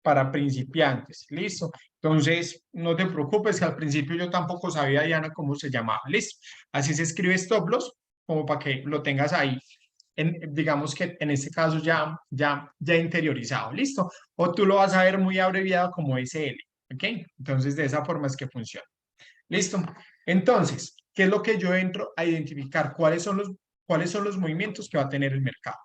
S1: para principiantes, ¿listo? Entonces, no te preocupes, que al principio yo tampoco sabía, Diana, cómo se llamaba, ¿listo? Así se escribe stop loss, como para que lo tengas ahí, digamos que en este caso ya interiorizado, ¿listo? O tú lo vas a ver muy abreviado como SL, ¿ok? Entonces, de esa forma es que funciona. ¿Listo? Entonces, ¿qué es lo que yo entro a identificar? ¿Cuáles son los movimientos que va a tener el mercado?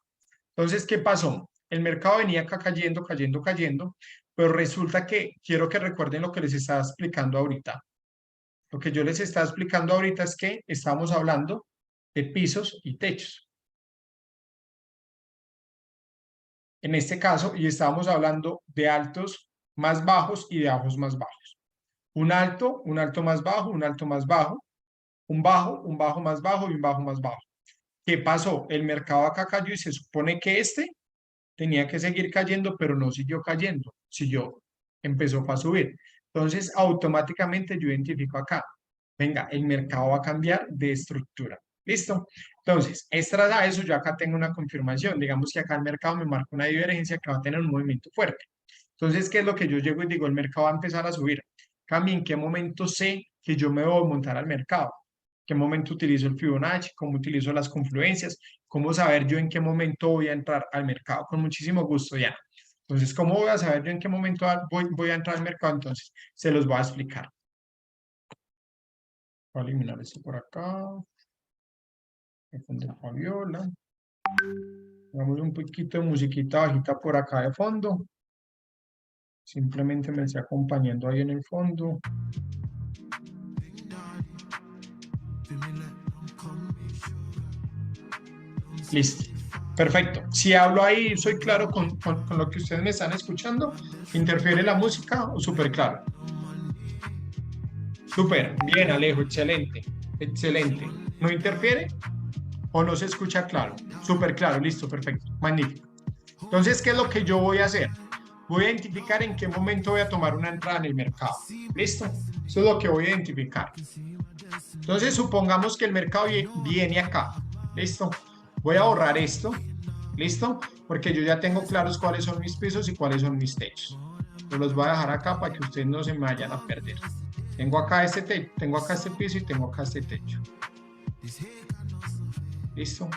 S1: Entonces, ¿qué pasó? El mercado venía acá cayendo, cayendo, cayendo, pero resulta que quiero que recuerden lo que les estaba explicando ahorita. Lo que yo les estaba explicando ahorita es que estábamos hablando de pisos y techos. En este caso, y estábamos hablando de altos más bajos y de bajos más bajos. Un alto más bajo, un alto más bajo, un bajo más bajo y un bajo más bajo. ¿Qué pasó? El mercado acá cayó y se supone que este tenía que seguir cayendo, pero no siguió cayendo, empezó a subir. Entonces, automáticamente yo identifico acá, venga, el mercado va a cambiar de estructura. ¿Listo? Entonces, extra a eso, yo acá tengo una confirmación. Digamos que acá el mercado me marca una divergencia que va a tener un movimiento fuerte. Entonces, ¿qué es lo que yo llego y digo? El mercado va a empezar a subir. Cami, ¿en qué momento sé que yo me voy a montar al mercado? ¿En qué momento utilizo el Fibonacci? ¿Cómo utilizo las confluencias? ¿Cómo saber yo en qué momento voy a entrar al mercado? Con muchísimo gusto, ya. Entonces, ¿cómo voy a saber yo en qué momento voy a entrar al mercado? Entonces, se los voy a explicar. Voy a eliminar esto por acá. El fondo de Fabiola. Hagamos un poquito de musiquita bajita por acá de fondo. Simplemente me está acompañando ahí en el fondo. Listo. Perfecto. Si hablo ahí, soy claro con lo que ustedes me están escuchando. ¿Interfiere la música o súper claro? Súper. Bien, Alejo. Excelente. Excelente. ¿No interfiere o no se escucha claro? Súper claro. Listo. Perfecto. Magnífico. Entonces, ¿qué es lo que yo voy a hacer? Voy a identificar en qué momento voy a tomar una entrada en el mercado. ¿Listo? Eso es lo que voy a identificar. Entonces, supongamos que el mercado viene acá. ¿Listo? Voy a borrar esto. ¿Listo? Porque yo ya tengo claros cuáles son mis pisos y cuáles son mis techos. Yo los voy a dejar acá para que ustedes no se me vayan a perder. Tengo acá este piso y tengo acá este techo. ¿Listo?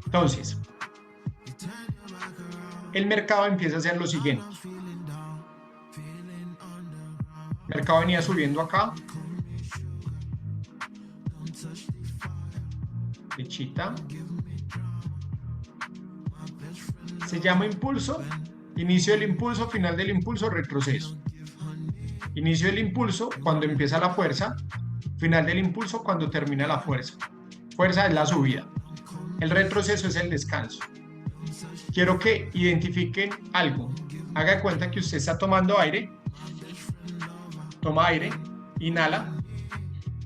S1: Entonces, el mercado empieza a hacer lo siguiente. El mercado venía subiendo acá. Flechita. Se llama impulso. Inicio del impulso, final del impulso, retroceso. Inicio del impulso cuando empieza la fuerza. Final del impulso cuando termina la fuerza. Fuerza es la subida. El retroceso es el descanso. Quiero que identifiquen algo. Haga de cuenta que usted está tomando aire. Toma aire, inhala,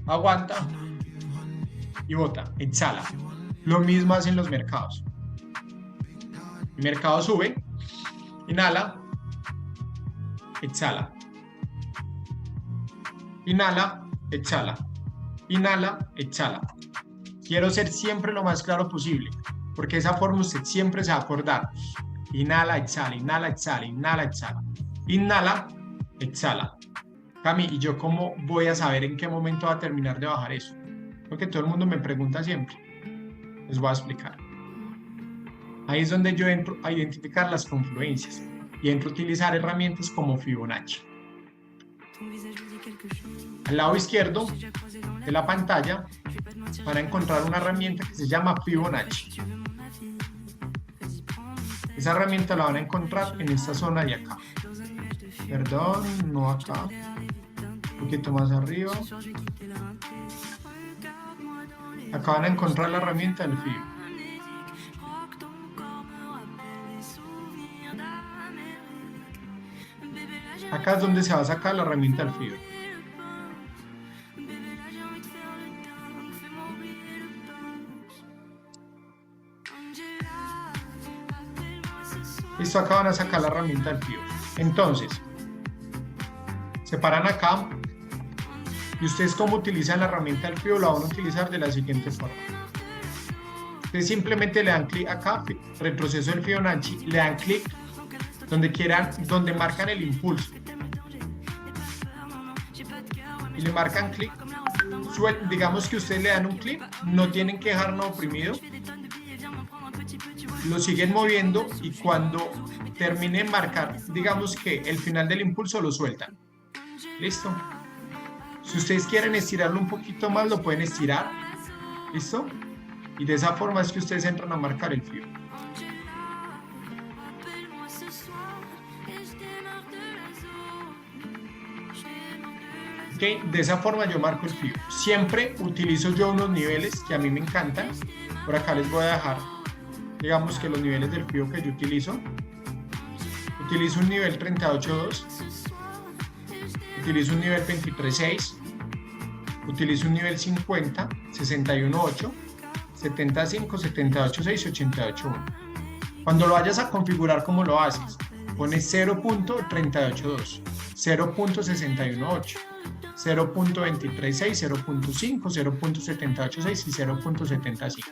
S1: aguanta y bota, exhala. Lo mismo hacen los mercados. El mercado sube, inhala, exhala. Inhala, exhala. Inhala, exhala. Quiero ser siempre lo más claro posible, porque de esa forma usted siempre se va a acordar. Inhala, exhala, inhala, exhala, inhala, exhala. Inhala, exhala. Cami, ¿y yo cómo voy a saber en qué momento va a terminar de bajar eso? Porque todo el mundo me pregunta siempre. Les voy a explicar. Ahí es donde yo entro a identificar las confluencias y entro a utilizar herramientas como Fibonacci. Al lado izquierdo de la pantalla van a encontrar una herramienta que se llama Fibonacci. Esa herramienta la van a encontrar en esta zona de acá. Perdón, no acá. Un poquito más arriba. Acá van a encontrar la herramienta del Fibo. Acá es donde se va a sacar la herramienta del Fibo. Listo, acá van a sacar la herramienta del Fibo. Entonces, se paran acá y ustedes cómo utilizan la herramienta del Fibo la van a utilizar de la siguiente forma. Ustedes simplemente le dan clic acá, retroceso del Fibonacci, le dan clic donde quieran, donde marcan el impulso. Y le marcan clic. Digamos que ustedes le dan un clic, no tienen que dejarlo oprimido. Lo siguen moviendo y cuando termine de marcar, digamos que el final del impulso, lo sueltan. ¿Listo? Si ustedes quieren estirarlo un poquito más, lo pueden estirar. ¿Listo? Y de esa forma es que ustedes entran a marcar el fibro. Ok, de esa forma yo marco el fibro. Siempre utilizo yo unos niveles que a mí me encantan. Por acá les voy a dejar, digamos que los niveles del fibro que yo utilizo. Utilizo un nivel 38.2. Utilizo un nivel 23.6. Utilizo un nivel 50, 61.8. 75, 78.6 y 88.1. Cuando lo vayas a configurar, ¿cómo lo haces? Pones 0.382, 0.618, 0.236, 0.5, 0.786 y 0.75.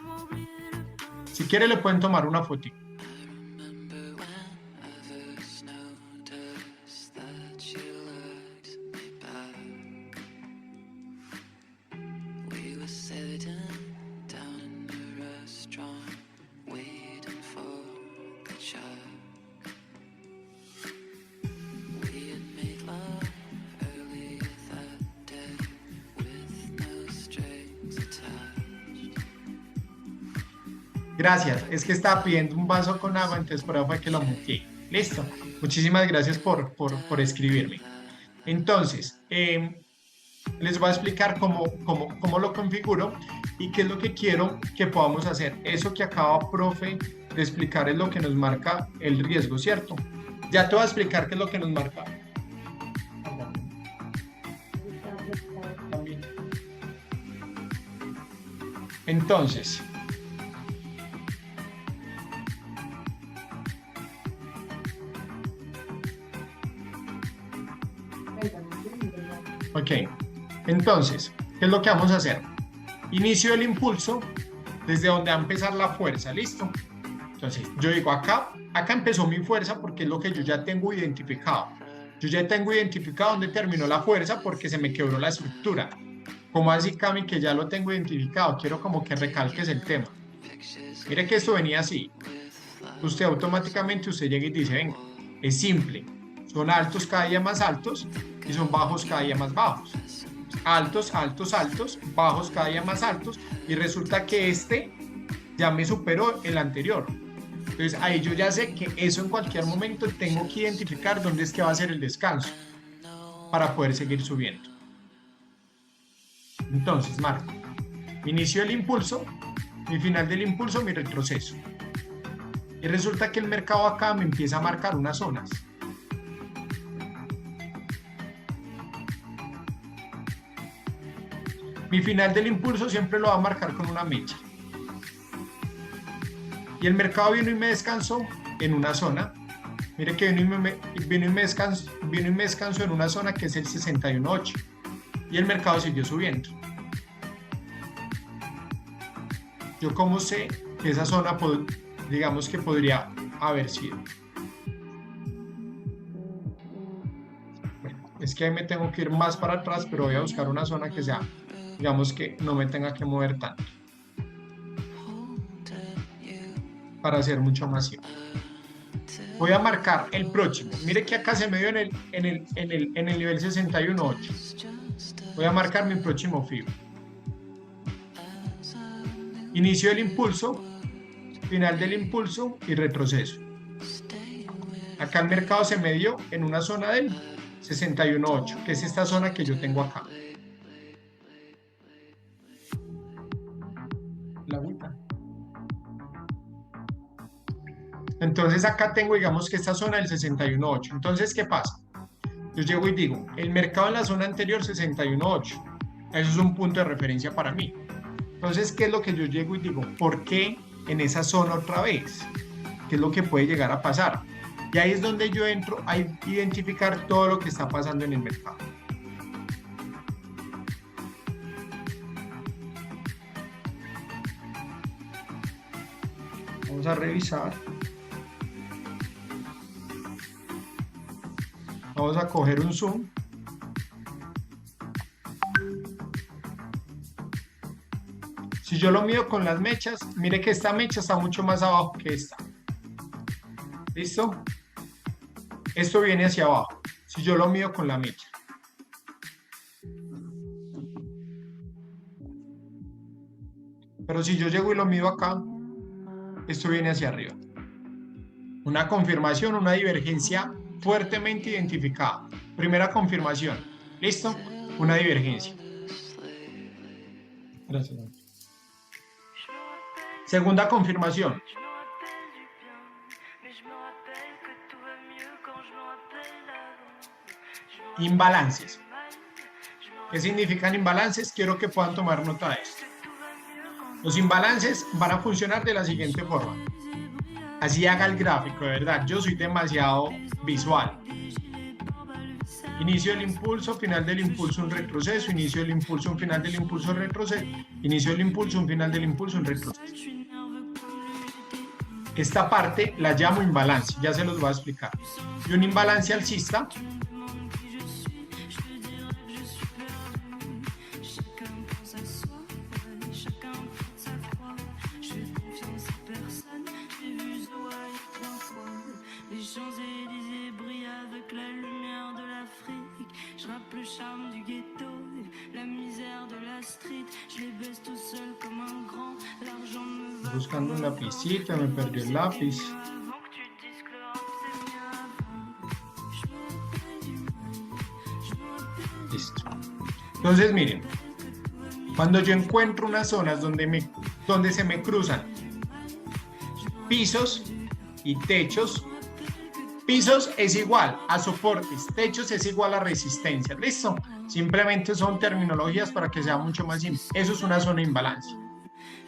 S1: Si quiere le pueden tomar una fotito. Gracias, es que estaba pidiendo un vaso con agua, entonces por eso fue que lo muteé. Listo, muchísimas gracias por escribirme. Entonces, les voy a explicar cómo lo configuro y qué es lo que quiero que podamos hacer. Eso que acaba, profe, de explicar es lo que nos marca el riesgo, ¿cierto? Ya te voy a explicar qué es lo que nos marca. Entonces, ok, entonces, ¿qué es lo que vamos a hacer? Inicio el impulso desde donde va a empezar la fuerza, ¿listo? Entonces, yo digo acá empezó mi fuerza porque es lo que yo ya tengo identificado. Yo ya tengo identificado dónde terminó la fuerza porque se me quebró la estructura. ¿Cómo así, Cami, que ya lo tengo identificado? Quiero como que recalques el tema. Mire que esto venía así. Usted automáticamente llega y dice, venga, es simple. Son altos cada día más altos y son bajos cada día más bajos. Altos, altos, altos, bajos cada día más altos y resulta que este ya me superó el anterior. Entonces ahí yo ya sé que eso en cualquier momento tengo que identificar dónde es que va a ser el descanso para poder seguir subiendo. Entonces marco, inicio el impulso, mi final del impulso, mi retroceso. Y resulta que el mercado acá me empieza a marcar unas zonas. Mi final del impulso siempre lo va a marcar con una mecha. Y el mercado vino y me descansó en una zona. Mire que vino y me descansó en una zona que es el 61.8. Y el mercado siguió subiendo. Yo como sé que esa zona, digamos que podría haber sido. Bueno, es que ahí me tengo que ir más para atrás, pero voy a buscar una zona que sea, digamos que no me tenga que mover tanto. Para hacer mucho más simple. Voy a marcar el próximo. Mire que acá se me dio en el nivel 61.8. Voy a marcar mi próximo fibro. Inicio del impulso, final del impulso y retroceso. Acá el mercado se me dio en una zona del 61.8, que es esta zona que yo tengo acá. La agüita. Entonces acá tengo, digamos que esta zona del 61.8. Entonces, ¿qué pasa? Yo llego y digo, el mercado en la zona anterior 61.8. Eso es un punto de referencia para mí. Entonces, ¿qué es lo que yo llego y digo? ¿Por qué en esa zona otra vez? ¿Qué es lo que puede llegar a pasar? Y ahí es donde yo entro a identificar todo lo que está pasando en el mercado. a revisar. Vamos a coger un zoom. Si yo lo mido con las mechas, mire que esta mecha está mucho más abajo que esta. ¿Listo? Esto viene hacia abajo. Si yo lo mido con la mecha. Pero si yo llego y lo mido acá, esto viene hacia arriba. Una confirmación, una divergencia fuertemente identificada. Primera confirmación. ¿Listo? Una divergencia. Gracias. Segunda confirmación. Imbalances. ¿Qué significan imbalances? Quiero que puedan tomar nota de esto. Los imbalances van a funcionar de la siguiente forma. Así haga el gráfico, de verdad. Yo soy demasiado visual. Inicio del impulso, final del impulso, un retroceso. Inicio del impulso, un final del impulso, un retroceso. Inicio del impulso, un final del impulso, un retroceso. Esta parte la llamo imbalance, ya se los voy a explicar. Y un imbalance alcista buscando un lapicito, me perdió el lápiz. Listo. Entonces miren, cuando yo encuentro unas zonas donde se me cruzan pisos y techos, pisos es igual a soportes, techos es igual a resistencia, ¿listo? Simplemente son terminologías para que sea mucho más simple. Eso es una zona de imbalance.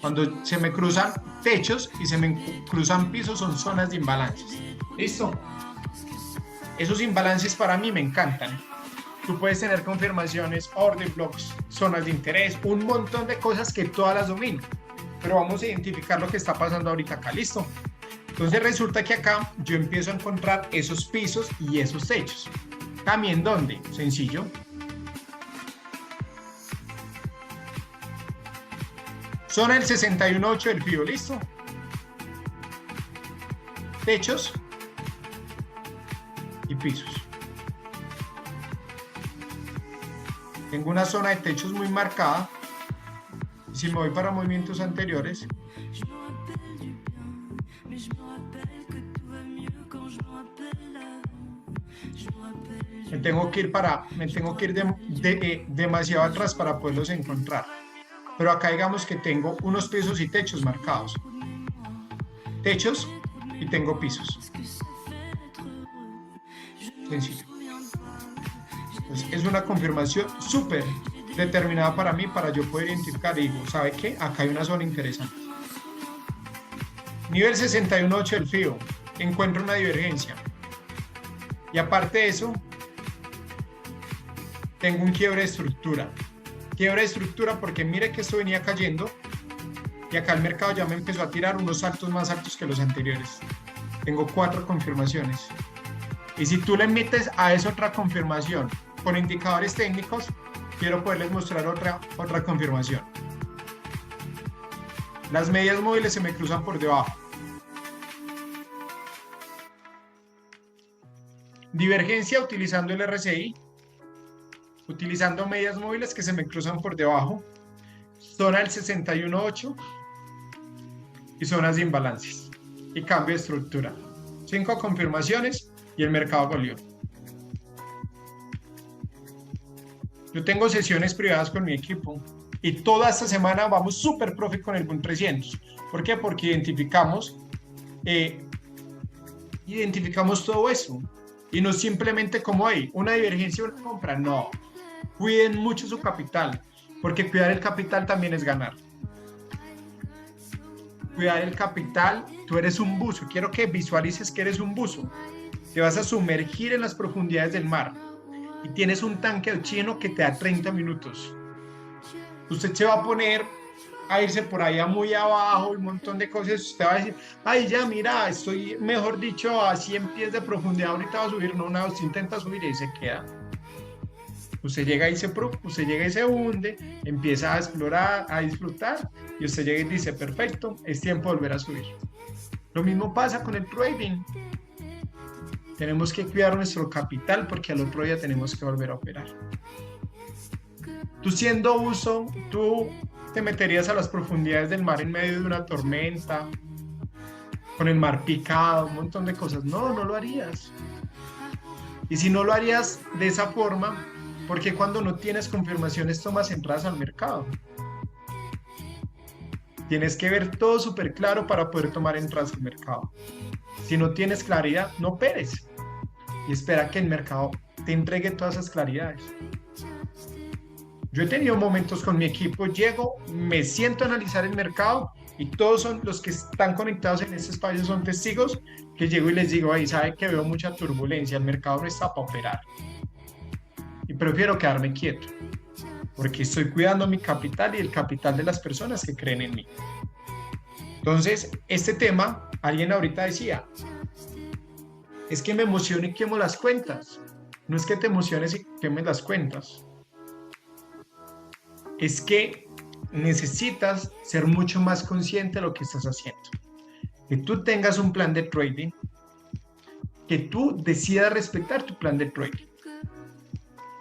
S1: Cuando se me cruzan techos y se me cruzan pisos son zonas de imbalances. ¿Listo? Esos imbalances para mí me encantan. Tú puedes tener confirmaciones, order blocks, zonas de interés, un montón de cosas que todas las domino. Pero vamos a identificar lo que está pasando ahorita acá. ¿Listo? Entonces resulta que acá yo empiezo a encontrar esos pisos y esos techos. ¿También dónde? Sencillo. Zona del 61.8 del FIBO, ¿listo? Techos y pisos. Tengo una zona de techos muy marcada. Si me voy para movimientos anteriores, me tengo que ir demasiado atrás para poderlos encontrar. Pero acá digamos que tengo unos pisos y techos marcados. Techos y tengo pisos. Sencillo. Entonces, es una confirmación súper determinada para mí, para yo poder identificar y digo, ¿sabe qué? Acá hay una zona interesante. Nivel 61.8 del FIBO. Encuentro una divergencia. Y aparte de eso, tengo un quiebre de estructura. Quiebre de estructura porque mire que esto venía cayendo y acá el mercado ya me empezó a tirar unos saltos más altos que los anteriores. Tengo 4 confirmaciones. Y si tú le metes a eso otra confirmación con indicadores técnicos, quiero poderles mostrar otra confirmación. Las medias móviles se me cruzan por debajo. Divergencia utilizando el RSI. Utilizando medias móviles que se me cruzan por debajo, zona del 61.8 y zonas de imbalances y cambio de estructura. 5 confirmaciones y el mercado volvió. Yo tengo sesiones privadas con mi equipo y toda esta semana vamos súper profe con el Boom 300. ¿Por qué? Porque identificamos todo eso y no simplemente como hay una divergencia o una compra, no. Cuiden mucho su capital, porque cuidar el capital también es ganar. Cuidar el capital, tú eres un buzo. Quiero que visualices que eres un buzo. Te vas a sumergir en las profundidades del mar y tienes un tanque de oxígeno que te da 30 minutos. Usted se va a poner a irse por allá muy abajo, un montón de cosas, usted va a decir, ay, ya, mira, estoy, mejor dicho, a 100 pies de profundidad, ahorita va a subir, no, no, usted intenta subir y se queda. Usted llega y usted llega y se hunde, empieza a explorar, a disfrutar, y usted llega y dice, perfecto, es tiempo de volver a subir. Lo mismo pasa con el trading. Tenemos que cuidar nuestro capital porque al otro día tenemos que volver a operar. Tú siendo uso, tú te meterías a las profundidades del mar en medio de una tormenta, con el mar picado, un montón de cosas. No, no lo harías. Y si no lo harías de esa forma, ¿por qué cuando no tienes confirmaciones tomas entradas al mercado? Tienes que ver todo súper claro para poder tomar entradas al mercado. Si no tienes claridad, no operes. Y espera que el mercado te entregue todas esas claridades. Yo he tenido momentos con mi equipo, llego, me siento a analizar el mercado y todos son los que están conectados en este espacio son testigos que llego y les digo, ahí sabe que veo mucha turbulencia, el mercado no está para operar. Y prefiero quedarme quieto, porque estoy cuidando mi capital y el capital de las personas que creen en mí. Entonces, este tema, alguien ahorita decía, es que me emociono y quemo las cuentas. No es que te emociones y quemes las cuentas. Es que necesitas ser mucho más consciente de lo que estás haciendo. Que tú tengas un plan de trading, que tú decidas respetar tu plan de trading.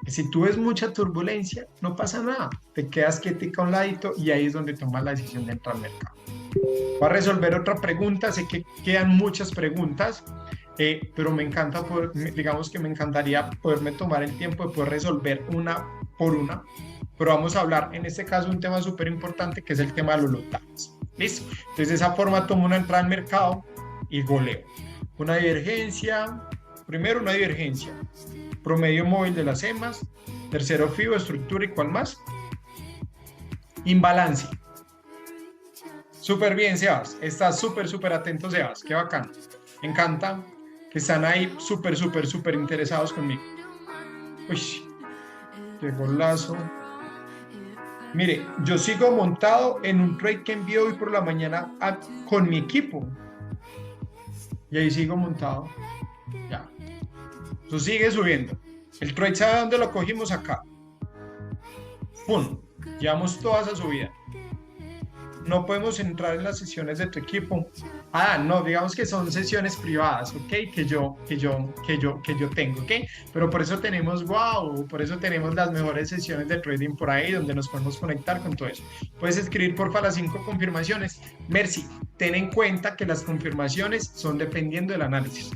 S1: Que si tú ves mucha turbulencia, no pasa nada. Te quedas quietica a un ladito y ahí es donde tomas la decisión de entrar al mercado. Voy a resolver otra pregunta. Sé que quedan muchas preguntas, pero me encanta poder, digamos que me encantaría poderme tomar el tiempo de poder resolver una por una. Pero vamos a hablar en este caso de un tema súper importante que es el tema de los lotajes. ¿Listo? Entonces de esa forma tomo una entrada al mercado y goleo. Una divergencia, primero una divergencia, promedio móvil de las EMAs, tercero FIBO, estructura y cuál más. Imbalance. Súper bien, Sebas. Estás súper atento, Sebas. Qué bacán. Me encanta que están ahí súper interesados conmigo. Uy, qué golazo. Mire, yo sigo montado en un trade que envié hoy por la mañana con mi equipo. Y ahí sigo montado. Ya. Eso sigue subiendo. El trade, ¿sabe dónde lo cogimos? Acá. ¡Pum! Llevamos toda esa subida. No podemos entrar en las sesiones de tu equipo. No, digamos que son sesiones privadas, ¿ok? Que yo tengo, ¿ok? Pero por eso tenemos, por eso tenemos las mejores sesiones de trading por ahí, donde nos podemos conectar con todo eso. Puedes escribir porfa las 5 confirmaciones. Merci, ten en cuenta que las confirmaciones son dependiendo del análisis.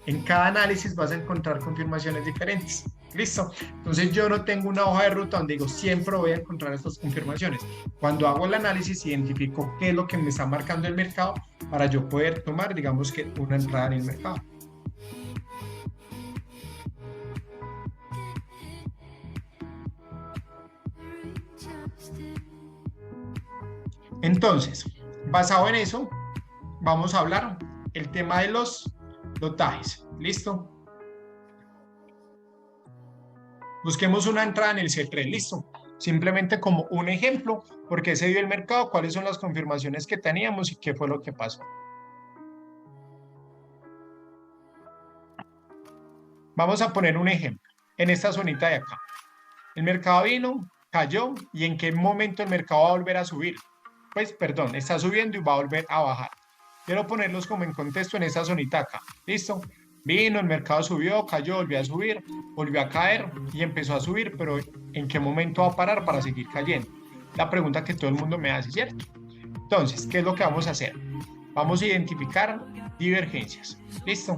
S1: En cada análisis vas a encontrar confirmaciones diferentes. ¿Listo? Entonces yo no tengo una hoja de ruta donde digo siempre voy a encontrar estas confirmaciones. Cuando hago el análisis identifico qué es lo que me está marcando el mercado para yo poder tomar, digamos que una entrada en el mercado. Entonces, basado en eso, vamos a hablar el tema de los lotajes. ¿Listo? Busquemos una entrada en el C3, listo. Simplemente como un ejemplo, por qué se dio el mercado, cuáles son las confirmaciones que teníamos y qué fue lo que pasó. Vamos a poner un ejemplo en esta zonita de acá. El mercado vino, cayó y en qué momento el mercado va a volver a subir. Pues, perdón, está subiendo y va a volver a bajar. Quiero ponerlos como en contexto en esta zonita acá, listo. Vino, el mercado subió, cayó, volvió a subir, volvió a caer y empezó a subir, pero ¿en qué momento va a parar para seguir cayendo? La pregunta que todo el mundo me hace, ¿cierto? Entonces, ¿qué es lo que vamos a hacer? Vamos a identificar divergencias. ¿Listo?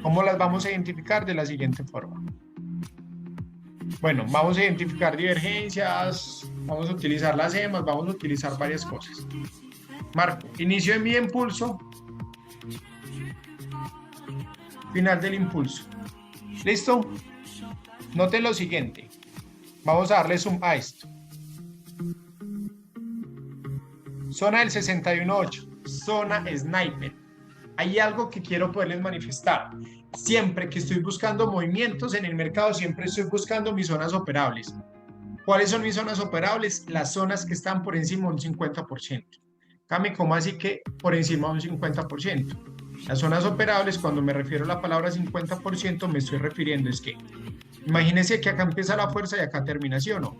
S1: ¿Cómo las vamos a identificar? De la siguiente forma. Bueno, vamos a identificar divergencias, vamos a utilizar las EMAs, vamos a utilizar varias cosas. Marco, inicio de mi impulso, final del impulso. ¿Listo? Noten lo siguiente. Vamos a darle zoom a esto. Zona del 61.8, zona sniper. Hay algo que quiero poderles manifestar. Siempre que estoy buscando movimientos en el mercado, siempre estoy buscando mis zonas operables. ¿Cuáles son mis zonas operables? Las zonas que están por encima de un 50%. Cami, ¿cómo así que por encima de un 50%? Las zonas operables, cuando me refiero a la palabra 50%, me estoy refiriendo es que, imagínense que acá empieza la fuerza y acá termina, ¿sí o no?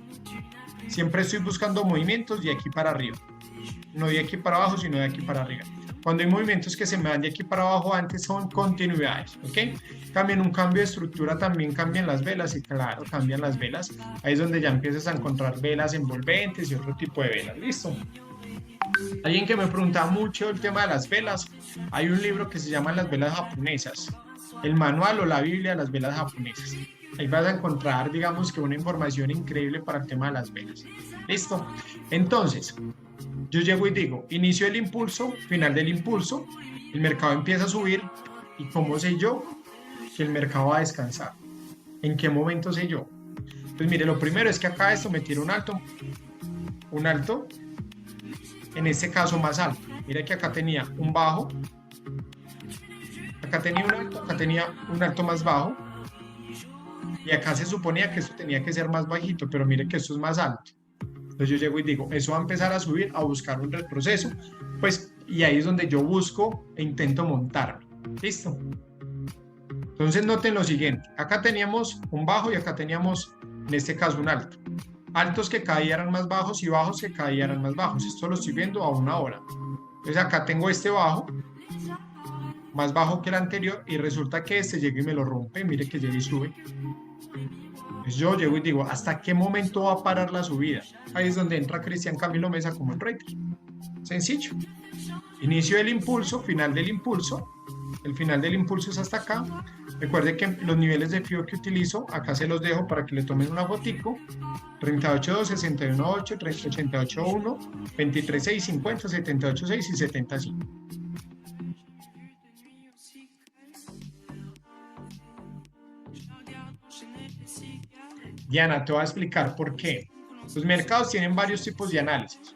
S1: Siempre estoy buscando movimientos de aquí para arriba. No de aquí para abajo, sino de aquí para arriba. Cuando hay movimientos que se me dan de aquí para abajo, antes son continuidades, ¿ok? Cambian un cambio de estructura, también cambian las velas, y claro, cambian las velas. Ahí es donde ya empiezas a encontrar velas envolventes y otro tipo de velas, ¿listo? Alguien que me preguntaba mucho el tema de las velas, hay un libro que se llama Las velas japonesas, el manual o la Biblia de las velas japonesas. Ahí vas a encontrar, digamos que una información increíble para el tema de las velas. ¿Listo? Entonces, yo llego y digo, inicio del impulso, final del impulso, el mercado empieza a subir, ¿y cómo sé yo que el mercado va a descansar? ¿En qué momento sé yo? Pues mire, lo primero es que acá esto me tira un alto, en este caso más alto. Mira que acá tenía un bajo, acá tenía un alto, acá tenía un alto más bajo, y acá se suponía que esto tenía que ser más bajito, pero mire que esto es más alto. Entonces yo llego y digo, eso va a empezar a subir, a buscar un retroceso, pues, y ahí es donde yo busco e intento montarme. ¿Listo? Entonces noten lo siguiente, acá teníamos un bajo y acá teníamos, en este caso, un alto. Altos que caían más bajos y bajos que caían más bajos. Esto lo estoy viendo a una hora. Entonces acá tengo este bajo, más bajo que el anterior, y resulta que este llega y me lo rompe. Mire que llega y sube. Entonces yo llego y digo, ¿hasta qué momento va a parar la subida? Ahí es donde entra Cristian Camilo Mesa como en trader. Sencillo. Inicio del impulso, final del impulso. El final del impulso es hasta acá. Recuerde que los niveles de FIBO que utilizo, acá se los dejo para que le tomen una fotico. 38.2, 61.8, 88.1, 23.6, 50, 78.6 y 75. Diana, te voy a explicar por qué. Los mercados tienen varios tipos de análisis.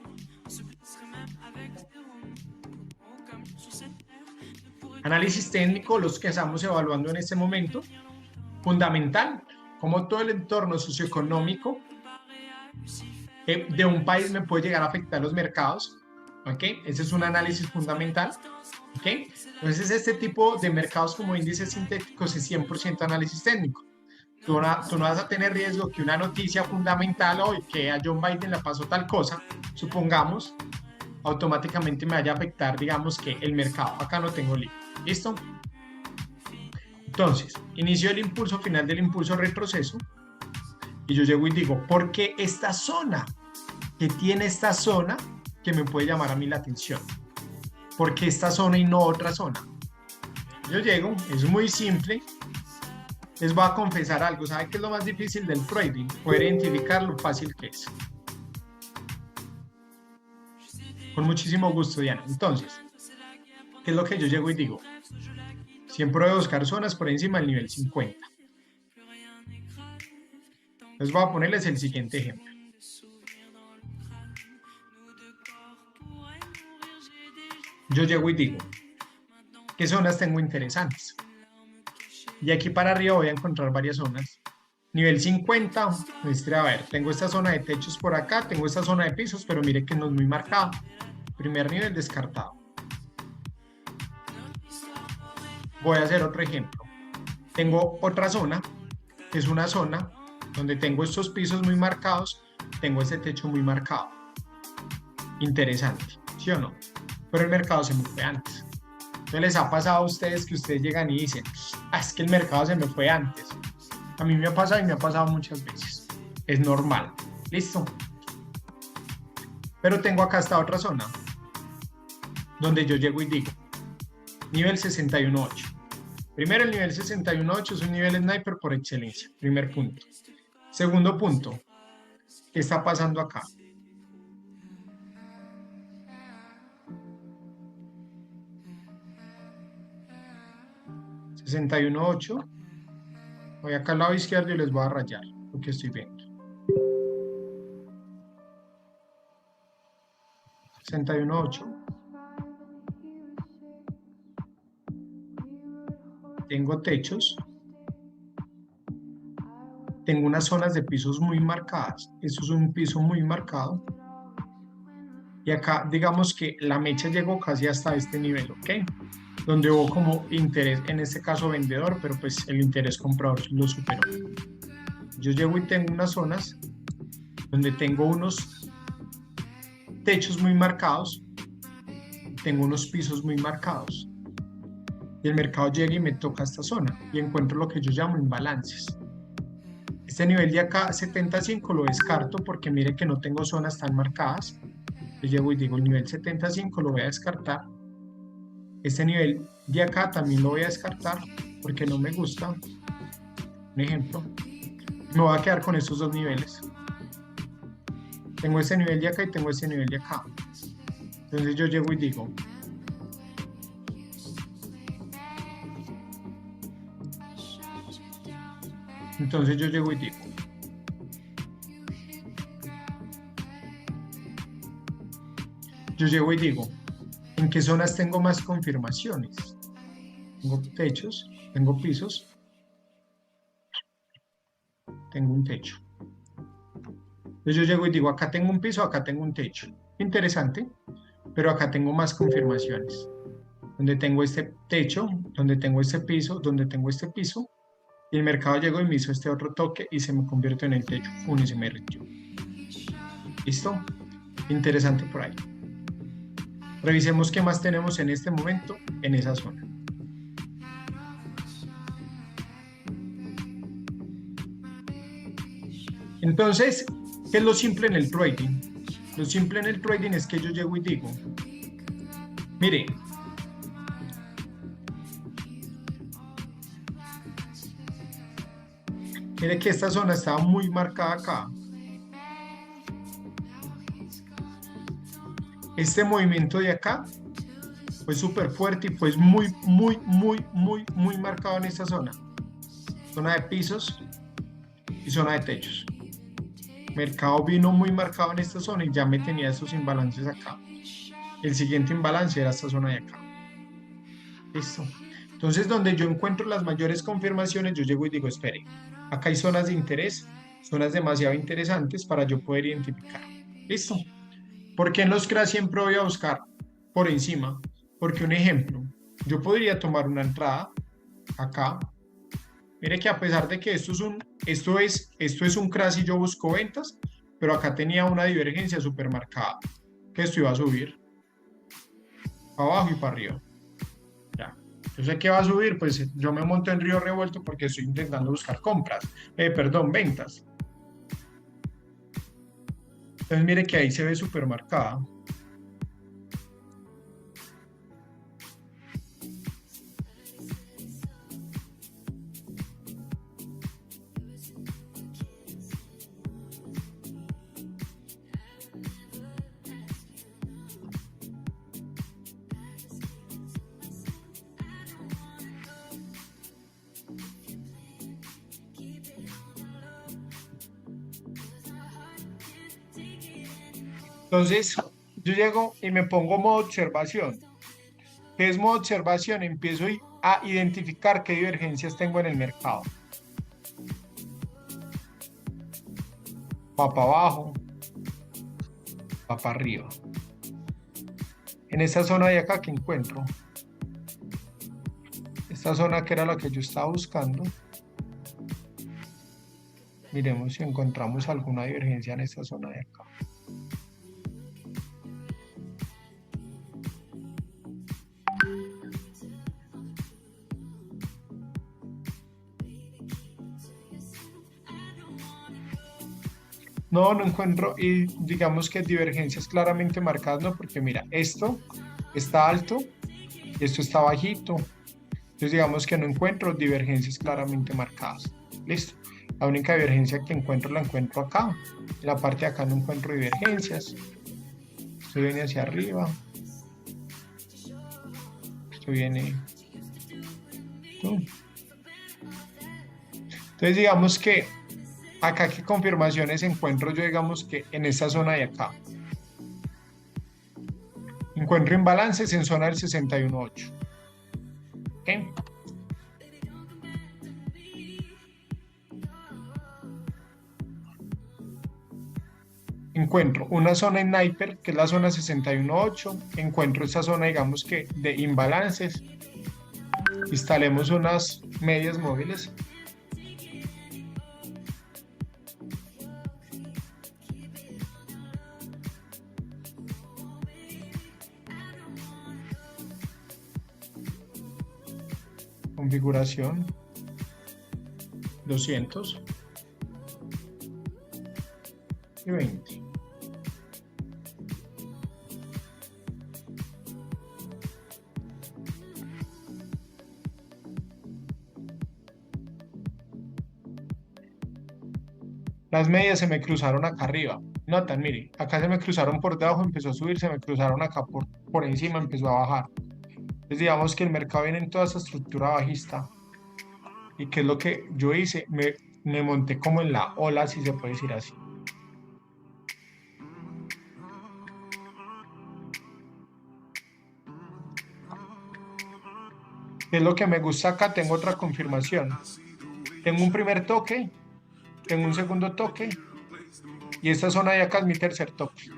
S1: Análisis técnico, los que estamos evaluando en este momento. Fundamental, como todo el entorno socioeconómico de un país me puede llegar a afectar los mercados. ¿Ok? Ese es un análisis fundamental. ¿Ok? Entonces, este tipo de mercados como índices sintéticos es 100% análisis técnico. Tú no vas a tener riesgo que una noticia fundamental hoy que a John Biden le pasó tal cosa, supongamos, automáticamente me vaya a afectar, digamos que el mercado. Acá no tengo lío. ¿Listo? Entonces, inicio del impulso, final del impulso, retroceso. Y yo llego y digo, ¿por qué esta zona? ¿Qué tiene esta zona que me puede llamar a mí la atención? ¿Por qué esta zona y no otra zona? Yo llego, es muy simple. Les voy a confesar algo. ¿Sabe qué es lo más difícil del trading? Poder identificar lo fácil que es. Con muchísimo gusto, Diana. Entonces, ¿qué es lo que yo llego y digo? Siempre voy a buscar zonas por encima del nivel 50. Les voy a ponerles el siguiente ejemplo. Yo llego y digo, ¿qué zonas tengo interesantes? Y aquí para arriba voy a encontrar varias zonas. Nivel 50, a ver, tengo esta zona de techos por acá, tengo esta zona de pisos, pero mire que no es muy marcado. Primer nivel descartado. Voy a hacer otro ejemplo. Tengo otra zona, que es una zona donde tengo estos pisos muy marcados, tengo este techo muy marcado. Interesante, ¿sí o no? Pero el mercado se me fue antes. ¿No les ha pasado a ustedes que ustedes llegan y dicen, es que el mercado se me fue antes? A mí me ha pasado y me ha pasado muchas veces. Es normal. ¿Listo? Pero tengo acá esta otra zona, donde yo llego y digo, nivel 61.8. Primero, el nivel 61.8 es un nivel sniper por excelencia. Primer punto. Segundo punto, ¿qué está pasando acá? $61.8. Voy acá al lado izquierdo y les voy a rayar lo que estoy viendo. 61.8. Tengo techos. tengo unas zonas de pisos muy marcadas. Esto es un piso muy marcado. Y acá, digamos que la mecha llegó casi hasta este nivel, ¿ok? Donde hubo como interés, en este caso vendedor, pero pues el interés comprador lo superó. Yo llego y tengo unas zonas donde tengo unos techos muy marcados, tengo unos pisos muy marcados. Y el mercado llega y me toca esta zona y encuentro lo que yo llamo imbalances. Este nivel de acá, 75, lo descarto porque mire que no tengo zonas tan marcadas. Yo llego y digo, el nivel 75 lo voy a descartar. Este nivel de acá también lo voy a descartar porque no me gusta. Un ejemplo. Me voy a quedar con estos dos niveles. Tengo este nivel de acá y tengo este nivel de acá. Entonces yo llego y digo, ¿en qué zonas tengo más confirmaciones? Tengo techos, tengo pisos, tengo un techo. Entonces yo llego y digo, acá tengo un piso, acá tengo un techo. Interesante, pero acá tengo más confirmaciones. Donde tengo este techo, donde tengo este piso, donde tengo este piso, y el mercado llegó y me hizo este otro toque y se me convirtió en el techo. Y se me rindió. ¿Listo? Interesante por ahí. Revisemos qué más tenemos en este momento en esa zona. Entonces, ¿qué es lo simple en el trading? Lo simple en el trading es que yo llego y digo, mire, que esta zona estaba muy marcada acá. Este movimiento de acá fue súper fuerte y fue muy marcado en esta zona. Zona de pisos y zona de techos. Mercado vino muy marcado en esta zona y ya me tenía estos imbalances acá. El siguiente imbalance era esta zona de acá. Listo. Entonces, donde yo encuentro las mayores confirmaciones, yo llego y digo, espere, acá hay zonas de interés, zonas demasiado interesantes para yo poder identificar. Listo. ¿Por qué en los CRA siempre voy a buscar por encima? Porque un ejemplo, yo podría tomar una entrada acá. Mire que a pesar de que esto es un crash y yo busco ventas, pero acá tenía una divergencia súper marcada, que esto iba a subir para abajo y para arriba. Ya. Yo sé que va a subir, pues yo me monto en río revuelto porque estoy intentando buscar ventas. Entonces mire que ahí se ve súper marcada. Entonces, yo llego y me pongo modo observación. ¿Qué es modo observación? Empiezo a identificar qué divergencias tengo en el mercado. Va para abajo, va para arriba. En esta zona de acá que encuentro, esta zona que era la que yo estaba buscando, miremos si encontramos alguna divergencia en esta zona de acá. No encuentro, y digamos que divergencias claramente marcadas, no, porque mira, esto está alto, esto está bajito, entonces digamos que no encuentro divergencias claramente marcadas. Listo. La única divergencia que encuentro la encuentro acá. En la parte de acá no encuentro divergencias. Esto viene hacia arriba. Esto viene. Entonces digamos que acá qué confirmaciones encuentro yo, digamos que en esta zona de acá. Encuentro imbalances en zona del 61.8. ¿Ok? encuentro una zona sniper, que es la zona 61.8, encuentro esta zona, digamos que de imbalances, instalemos unas medias móviles. Configuración 200 y 20. Las medias se me cruzaron acá arriba. Notan, mire, acá se me cruzaron por debajo, empezó a subir, se me cruzaron acá por encima, empezó a bajar. Entonces digamos que el mercado viene en toda esta estructura bajista. ¿Y qué es lo que yo hice? Me monté como en la ola, si se puede decir así. ¿Qué es lo que me gusta acá? Tengo otra confirmación. Tengo un primer toque, tengo un segundo toque, y esta zona de acá es mi tercer toque.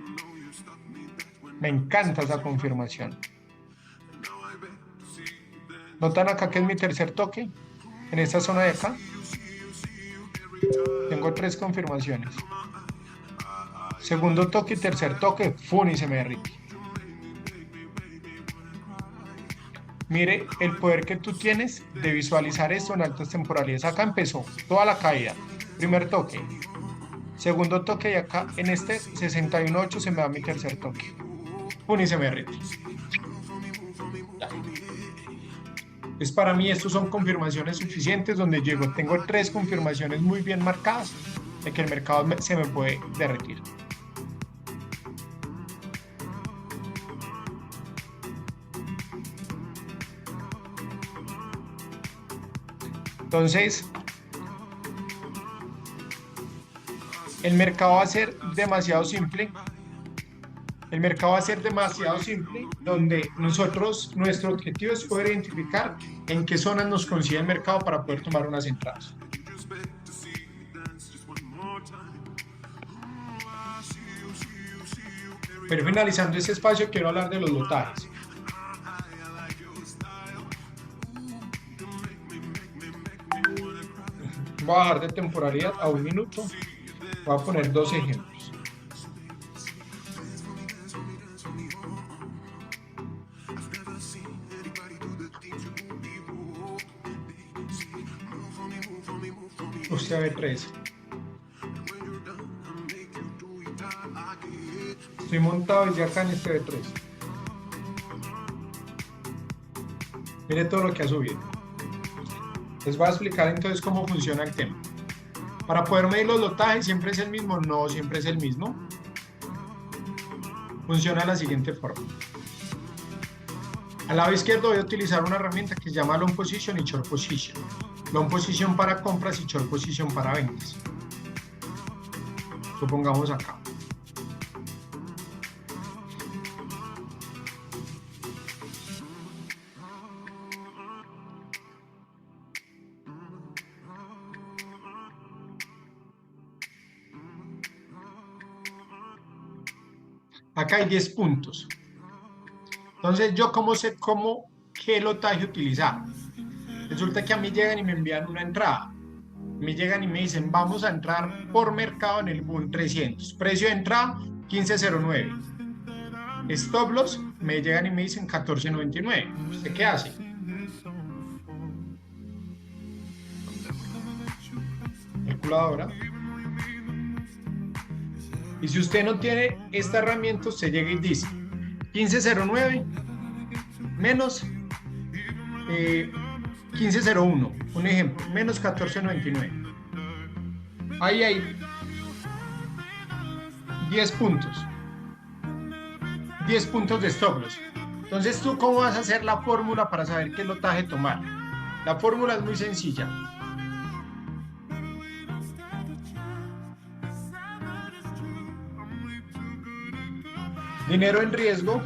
S1: Me encanta esa confirmación. ¿Notan acá que es mi tercer toque? En esta zona de acá. Tengo 3 confirmaciones. Segundo toque y tercer toque, ¡fum! Y se me derrite. Mire el poder que tú tienes de visualizar esto en altas temporalidades. Acá empezó toda la caída. Primer toque. Segundo toque y acá en este 61.8 se me da mi tercer toque. ¡Pum! Y se me derrite. Es para mí, estos son confirmaciones suficientes donde llego. Tengo 3 confirmaciones muy bien marcadas de que el mercado se me puede derretir. Entonces, el mercado va a ser demasiado simple. El mercado va a ser demasiado simple, donde nuestro objetivo es poder identificar en qué zonas nos coincide el mercado para poder tomar unas entradas. Pero finalizando este espacio, quiero hablar de los lotajes. Voy a bajar de temporalidad a 1 minuto. Voy a poner 2 ejemplos. Usted ve 3. Estoy montado ya acá en este B3. Mire todo lo que ha subido. Les voy a explicar entonces cómo funciona el tema. Para poder medir los lotajes, ¿siempre es el mismo? No, siempre es el mismo. Funciona de la siguiente forma. Al lado izquierdo voy a utilizar una herramienta que se llama Long Position y Short Position. Long Position para compras y Short Position para ventas. Supongamos acá. Acá hay 10 puntos. Entonces, ¿yo cómo sé qué lotaje utilizar? Resulta que a mí llegan y me envían una entrada. Me llegan y me dicen, vamos a entrar por mercado en el Boom 300. Precio de entrada, 15.09. Stop loss, me llegan y me dicen 14.99. ¿Usted qué hace? Calculadora. Y si usted no tiene esta herramienta, usted llega y dice 15.09 menos 15.01, un ejemplo, menos 14.99. Ahí hay 10 puntos. 10 puntos de stop loss. Entonces, ¿tú cómo vas a hacer la fórmula para saber qué lotaje tomar? La fórmula es muy sencilla. Dinero en riesgo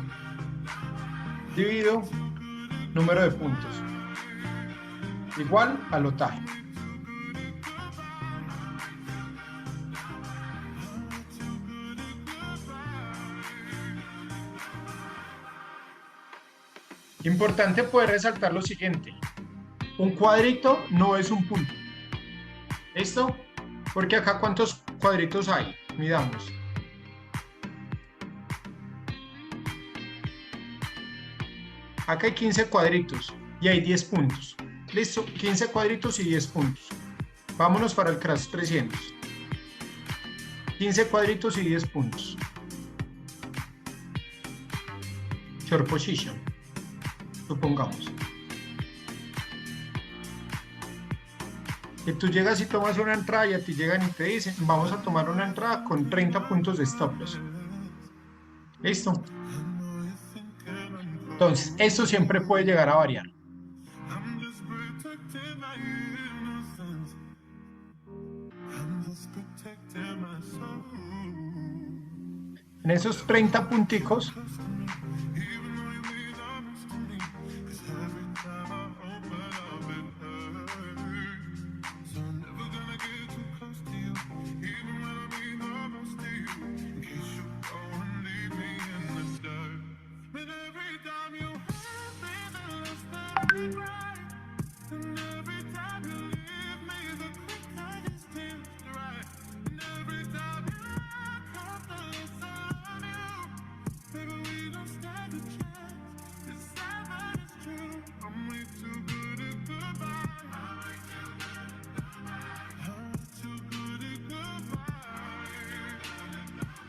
S1: dividido número de puntos igual al lotaje. Importante poder resaltar lo siguiente. Un cuadrito no es un punto. ¿Listo? Porque acá, ¿cuántos cuadritos hay? Midamos. Acá hay 15 cuadritos y hay 10 puntos. ¿Listo? 15 cuadritos y 10 puntos. Vámonos para el CRAS 300. 15 cuadritos y 10 puntos. Short position. Supongamos. Que tú llegas y tomas una entrada y a ti llegan y te dicen, vamos a tomar una entrada con 30 puntos de stop loss. ¿Listo? Entonces, esto siempre puede llegar a variar. En esos 30 punticos,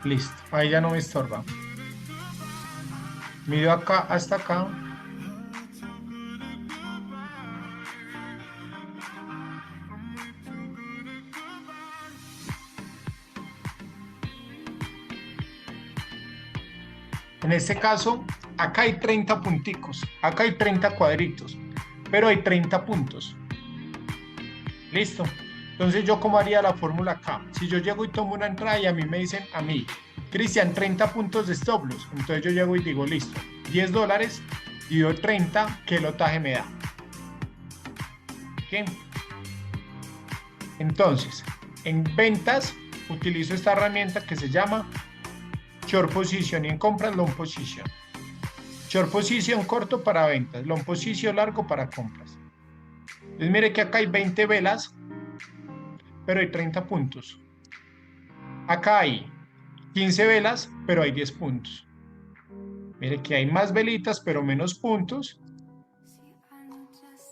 S1: listo, ahí ya no me estorba. Mido acá hasta acá. En este caso, acá hay 30 punticos, acá hay 30 cuadritos, pero hay 30 puntos. Listo. Entonces, ¿yo cómo haría la fórmula acá? Si yo llego y tomo una entrada y a mí me dicen, a mí, Cristian, 30 puntos de stop loss. Entonces yo llego y digo, listo, $10 y doy 30, ¿qué lotaje me da? ¿Qué? Entonces, en ventas, utilizo esta herramienta que se llama Short Position y en compras Long Position. Short Position corto para ventas, Long Position largo para compras. Entonces mire que acá hay 20 velas, pero hay 30 puntos. Acá hay 15 velas, pero hay 10 puntos. Mire que hay más velitas, pero menos puntos.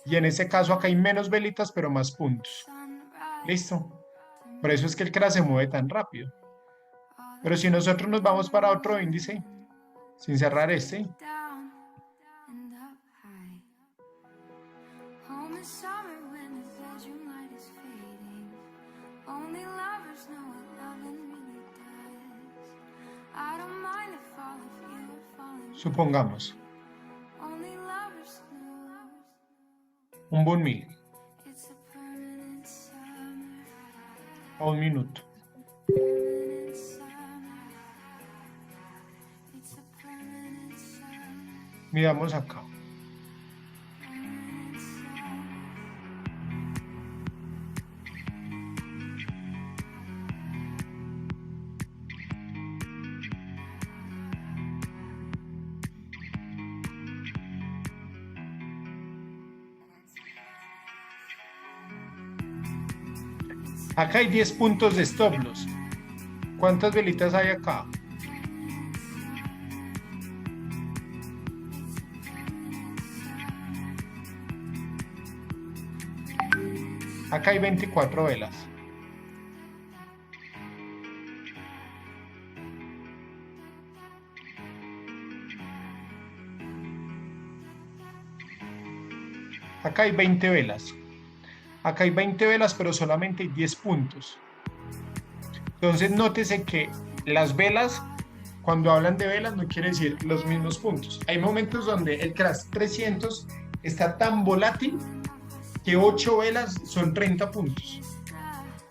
S1: Y en este caso acá hay menos velitas, pero más puntos. ¿Listo? Por eso es que el CRA se mueve tan rápido. Pero si nosotros nos vamos para otro índice, sin cerrar este, supongamos un buen mil o un minuto. Miramos acá. Acá hay 10 puntos de stop loss. ¿Cuántas velitas hay acá? Acá hay 24 velas. Acá hay 20 velas. Acá hay 20 velas, pero solamente hay 10 puntos. Entonces, nótese que las velas, cuando hablan de velas, no quiere decir los mismos puntos. Hay momentos donde el CRAS 300 está tan volátil que 8 velas son 30 puntos.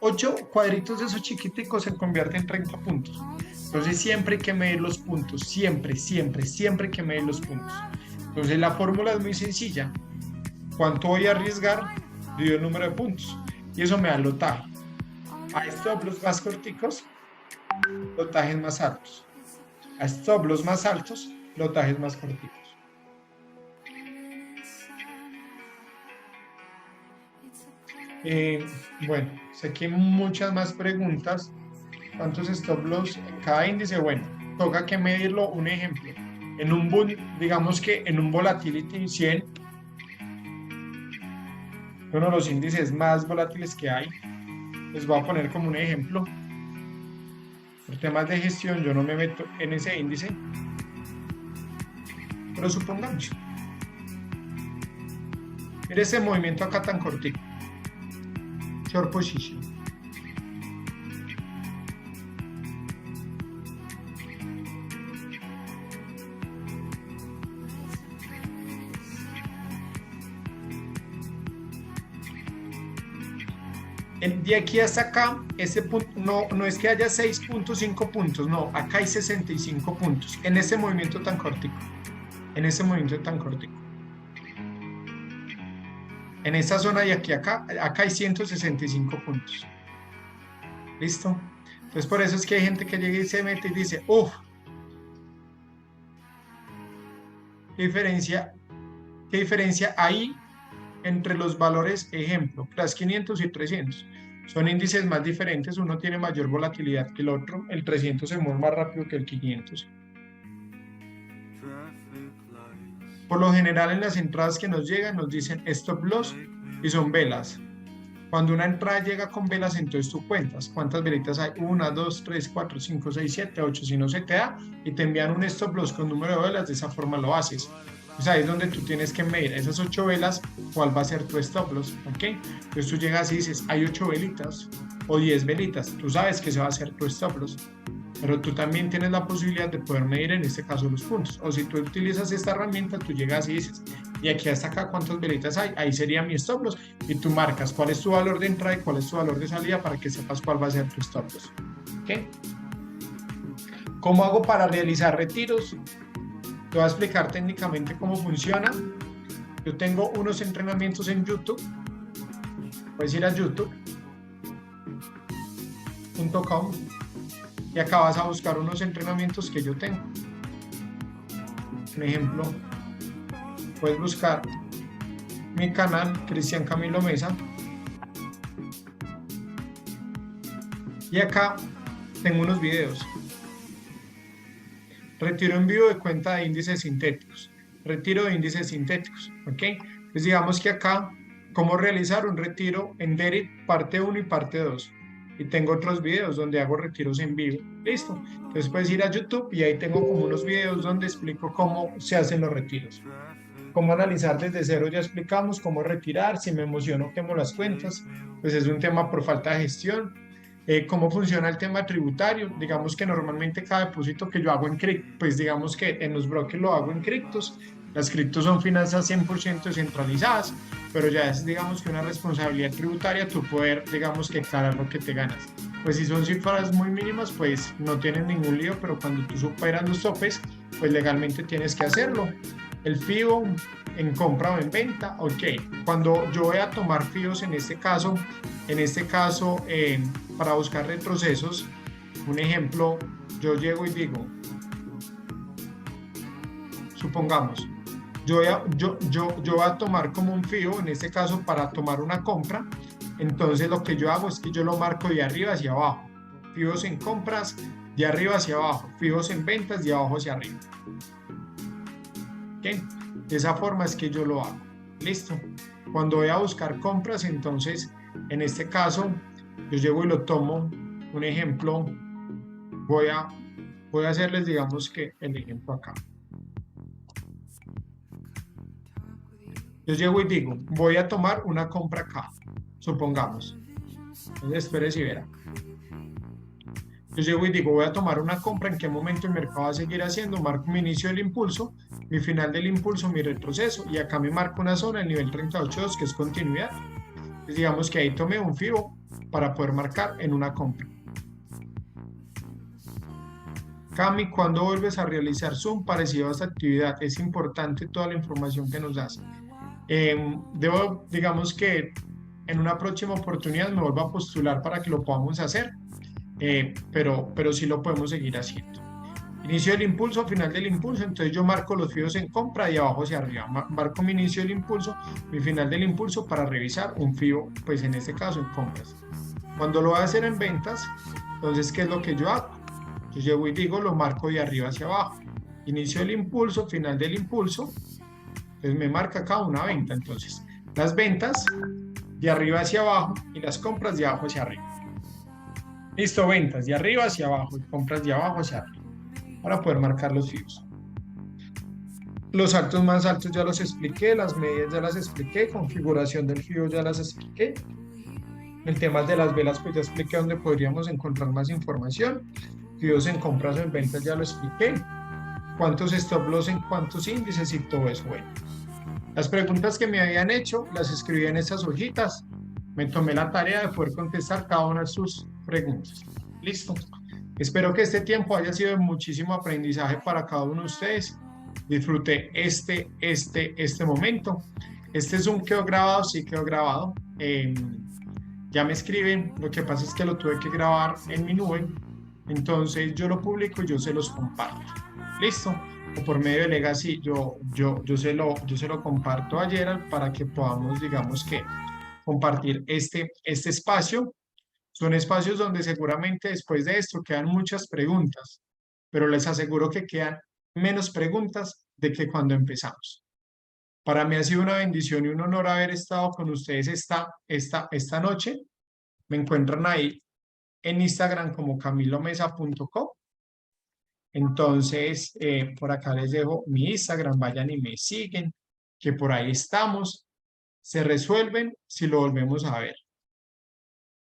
S1: 8 cuadritos de esos chiquiticos se convierten en 30 puntos. Entonces, siempre hay que medir los puntos. Siempre hay que medir los puntos. Entonces, la fórmula es muy sencilla. ¿Cuánto voy a arriesgar? Divido el número de puntos y eso me da el lotaje. A stop loss más corticos, lotajes más altos. A stop loss más altos, lotajes más corticos. Bueno, sé que hay muchas más preguntas. ¿Cuántos stop loss en cada índice? Bueno, toca que medirlo. Un ejemplo, en un digamos que en un volatility 100, uno de los índices más volátiles que hay, les voy a poner como un ejemplo. Por temas de gestión yo no me meto en ese índice, pero supongamos, mire ese movimiento acá tan cortito, short position. De aquí hasta acá, ese punto, no es que haya 6.5 puntos, no, acá hay 65 puntos, en ese movimiento tan cortico, en ese movimiento tan cortico. En esta zona y aquí acá hay 165 puntos. ¿Listo? Entonces por eso es que hay gente que llega y se mete y dice, uff, ¿qué diferencia hay entre los valores, ejemplo, CLAS 500 y 300? Son índices más diferentes, uno tiene mayor volatilidad que el otro, el 300 se mueve más rápido que el 500. Por lo general en las entradas que nos llegan nos dicen stop loss y son velas. Cuando una entrada llega con velas, entonces tú cuentas cuántas velitas hay, 1, 2, 3, 4, 5, 6, 7, 8, si no se te da y te envían un stop loss con número de velas, de esa forma lo haces. Pues ahí es donde tú tienes que medir esas 8 velas, cuál va a ser tu stop loss, ¿ok? Entonces tú llegas y dices, hay 8 velitas o 10 velitas, tú sabes que se va a hacer tu stop loss, pero tú también tienes la posibilidad de poder medir en este caso los puntos, o si tú utilizas esta herramienta, tú llegas y dices, y aquí hasta acá cuántas velitas hay, ahí sería mi stop loss, y tú marcas cuál es tu valor de entrada y cuál es tu valor de salida para que sepas cuál va a ser tu stop loss, ¿ok? ¿Cómo hago para realizar retiros? Te voy a explicar técnicamente cómo funciona. Yo tengo unos entrenamientos en YouTube. Puedes ir a youtube.com y acá vas a buscar unos entrenamientos que yo tengo. Por ejemplo, puedes buscar mi canal, Cristian Camilo Mesa. Y acá tengo unos videos. Retiro en vivo de cuenta de índices sintéticos. Retiro de índices sintéticos. ¿Ok? Pues digamos que acá, cómo realizar un retiro en Derit, parte 1 y parte 2. Y tengo otros videos donde hago retiros en vivo. Listo. Entonces puedes ir a YouTube y ahí tengo como unos videos donde explico cómo se hacen los retiros. Cómo analizar desde cero ya explicamos, cómo retirar, si me emociono quemo las cuentas, pues es un tema por falta de gestión. Cómo funciona el tema tributario, digamos que normalmente cada depósito que yo hago en cripto, pues digamos que en los brokers lo hago en criptos, las criptos son finanzas 100% descentralizadas, pero ya es digamos que una responsabilidad tributaria tu poder digamos que declarar lo que te ganas. Pues si son cifras muy mínimas pues no tienes ningún lío, pero cuando tú superas los topes pues legalmente tienes que hacerlo. El FIBO en compra o en venta, ok. Cuando yo voy a tomar FIBOs en este caso para buscar retrocesos, un ejemplo, yo llego y digo, supongamos, yo voy a tomar como un FIBO, en este caso para tomar una compra, entonces lo que yo hago es que yo lo marco de arriba hacia abajo, FIBOs en compras, de arriba hacia abajo, FIBOs en ventas, de abajo hacia arriba. ¿Okay? De esa forma es que yo lo hago. Listo. Cuando voy a buscar compras, entonces, en este caso, yo llego y lo tomo. Un ejemplo, voy a hacerles, digamos que el ejemplo acá. Yo llego y digo, voy a tomar una compra acá, supongamos. Entonces, espere y verá. Yo llego y digo, voy a tomar una compra, ¿en qué momento el mercado va a seguir haciendo? Marco mi inicio del impulso, mi final del impulso, mi retroceso, y acá me marco una zona, el nivel 38.2, que es continuidad. Entonces, digamos que ahí tomé un FIBO para poder marcar en una compra. Cami, ¿cuándo vuelves a realizar Zoom parecido a esta actividad? Es importante toda la información que nos das. Digamos que en una próxima oportunidad me vuelvo a postular para que lo podamos hacer. Pero sí lo podemos seguir haciendo. Inicio del impulso, final del impulso, entonces yo marco los fijos en compra de abajo hacia arriba. Marco mi inicio del impulso, mi final del impulso para revisar un fijo, pues en este caso en compras. Cuando lo voy a hacer en ventas, entonces, ¿qué es lo que yo hago? Yo llego y digo, lo marco de arriba hacia abajo. Inicio del impulso, final del impulso, entonces me marca acá una venta. Entonces, las ventas de arriba hacia abajo y las compras de abajo hacia arriba. Listo, ventas de arriba hacia abajo y compras de abajo hacia arriba, para poder marcar los fijos. Los altos más altos ya los expliqué, las medias ya las expliqué, configuración del fijo ya las expliqué. El tema de las velas pues ya expliqué dónde podríamos encontrar más información. Fijos en compras o en ventas ya lo expliqué. Cuántos stop loss en cuántos índices y todo eso. Bueno, las preguntas que me habían hecho las escribí en estas hojitas. Me tomé la tarea de poder contestar cada una de sus preguntas. Listo. Espero que este tiempo haya sido de muchísimo aprendizaje para cada uno de ustedes. Disfruté este momento. Este Zoom quedó grabado, sí quedó grabado. Ya me escriben, lo que pasa es que lo tuve que grabar en mi nube, entonces yo lo publico y yo se los comparto. ¿Listo? O por medio de Legacy yo se lo comparto a Gerald para que podamos, digamos que, compartir este espacio. Son espacios donde seguramente después de esto quedan muchas preguntas, pero les aseguro que quedan menos preguntas de que cuando empezamos. Para mí ha sido una bendición y un honor haber estado con ustedes esta noche. Me encuentran ahí en Instagram como camilomesa.co. Entonces, por acá les dejo mi Instagram, vayan y me siguen, que por ahí estamos. Se resuelven si lo volvemos a ver.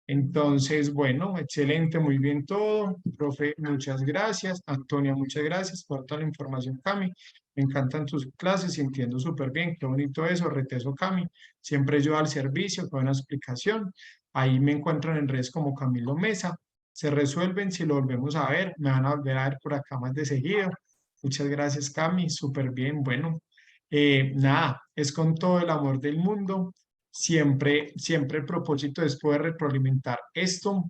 S1: Entonces, bueno, excelente, muy bien todo. Profe, muchas gracias. Antonia, muchas gracias por toda la información, Cami. Me encantan tus clases y entiendo súper bien. Qué bonito eso, reteso, Cami. Siempre yo al servicio, con una explicación. Ahí me encuentran en redes como Camilo Mesa. Se resuelven si lo volvemos a ver. Me van a volver a ver por acá más de seguido. Muchas gracias, Cami. Súper bien. Bueno, nada, es con todo el amor del mundo. Siempre el propósito es poder retroalimentar esto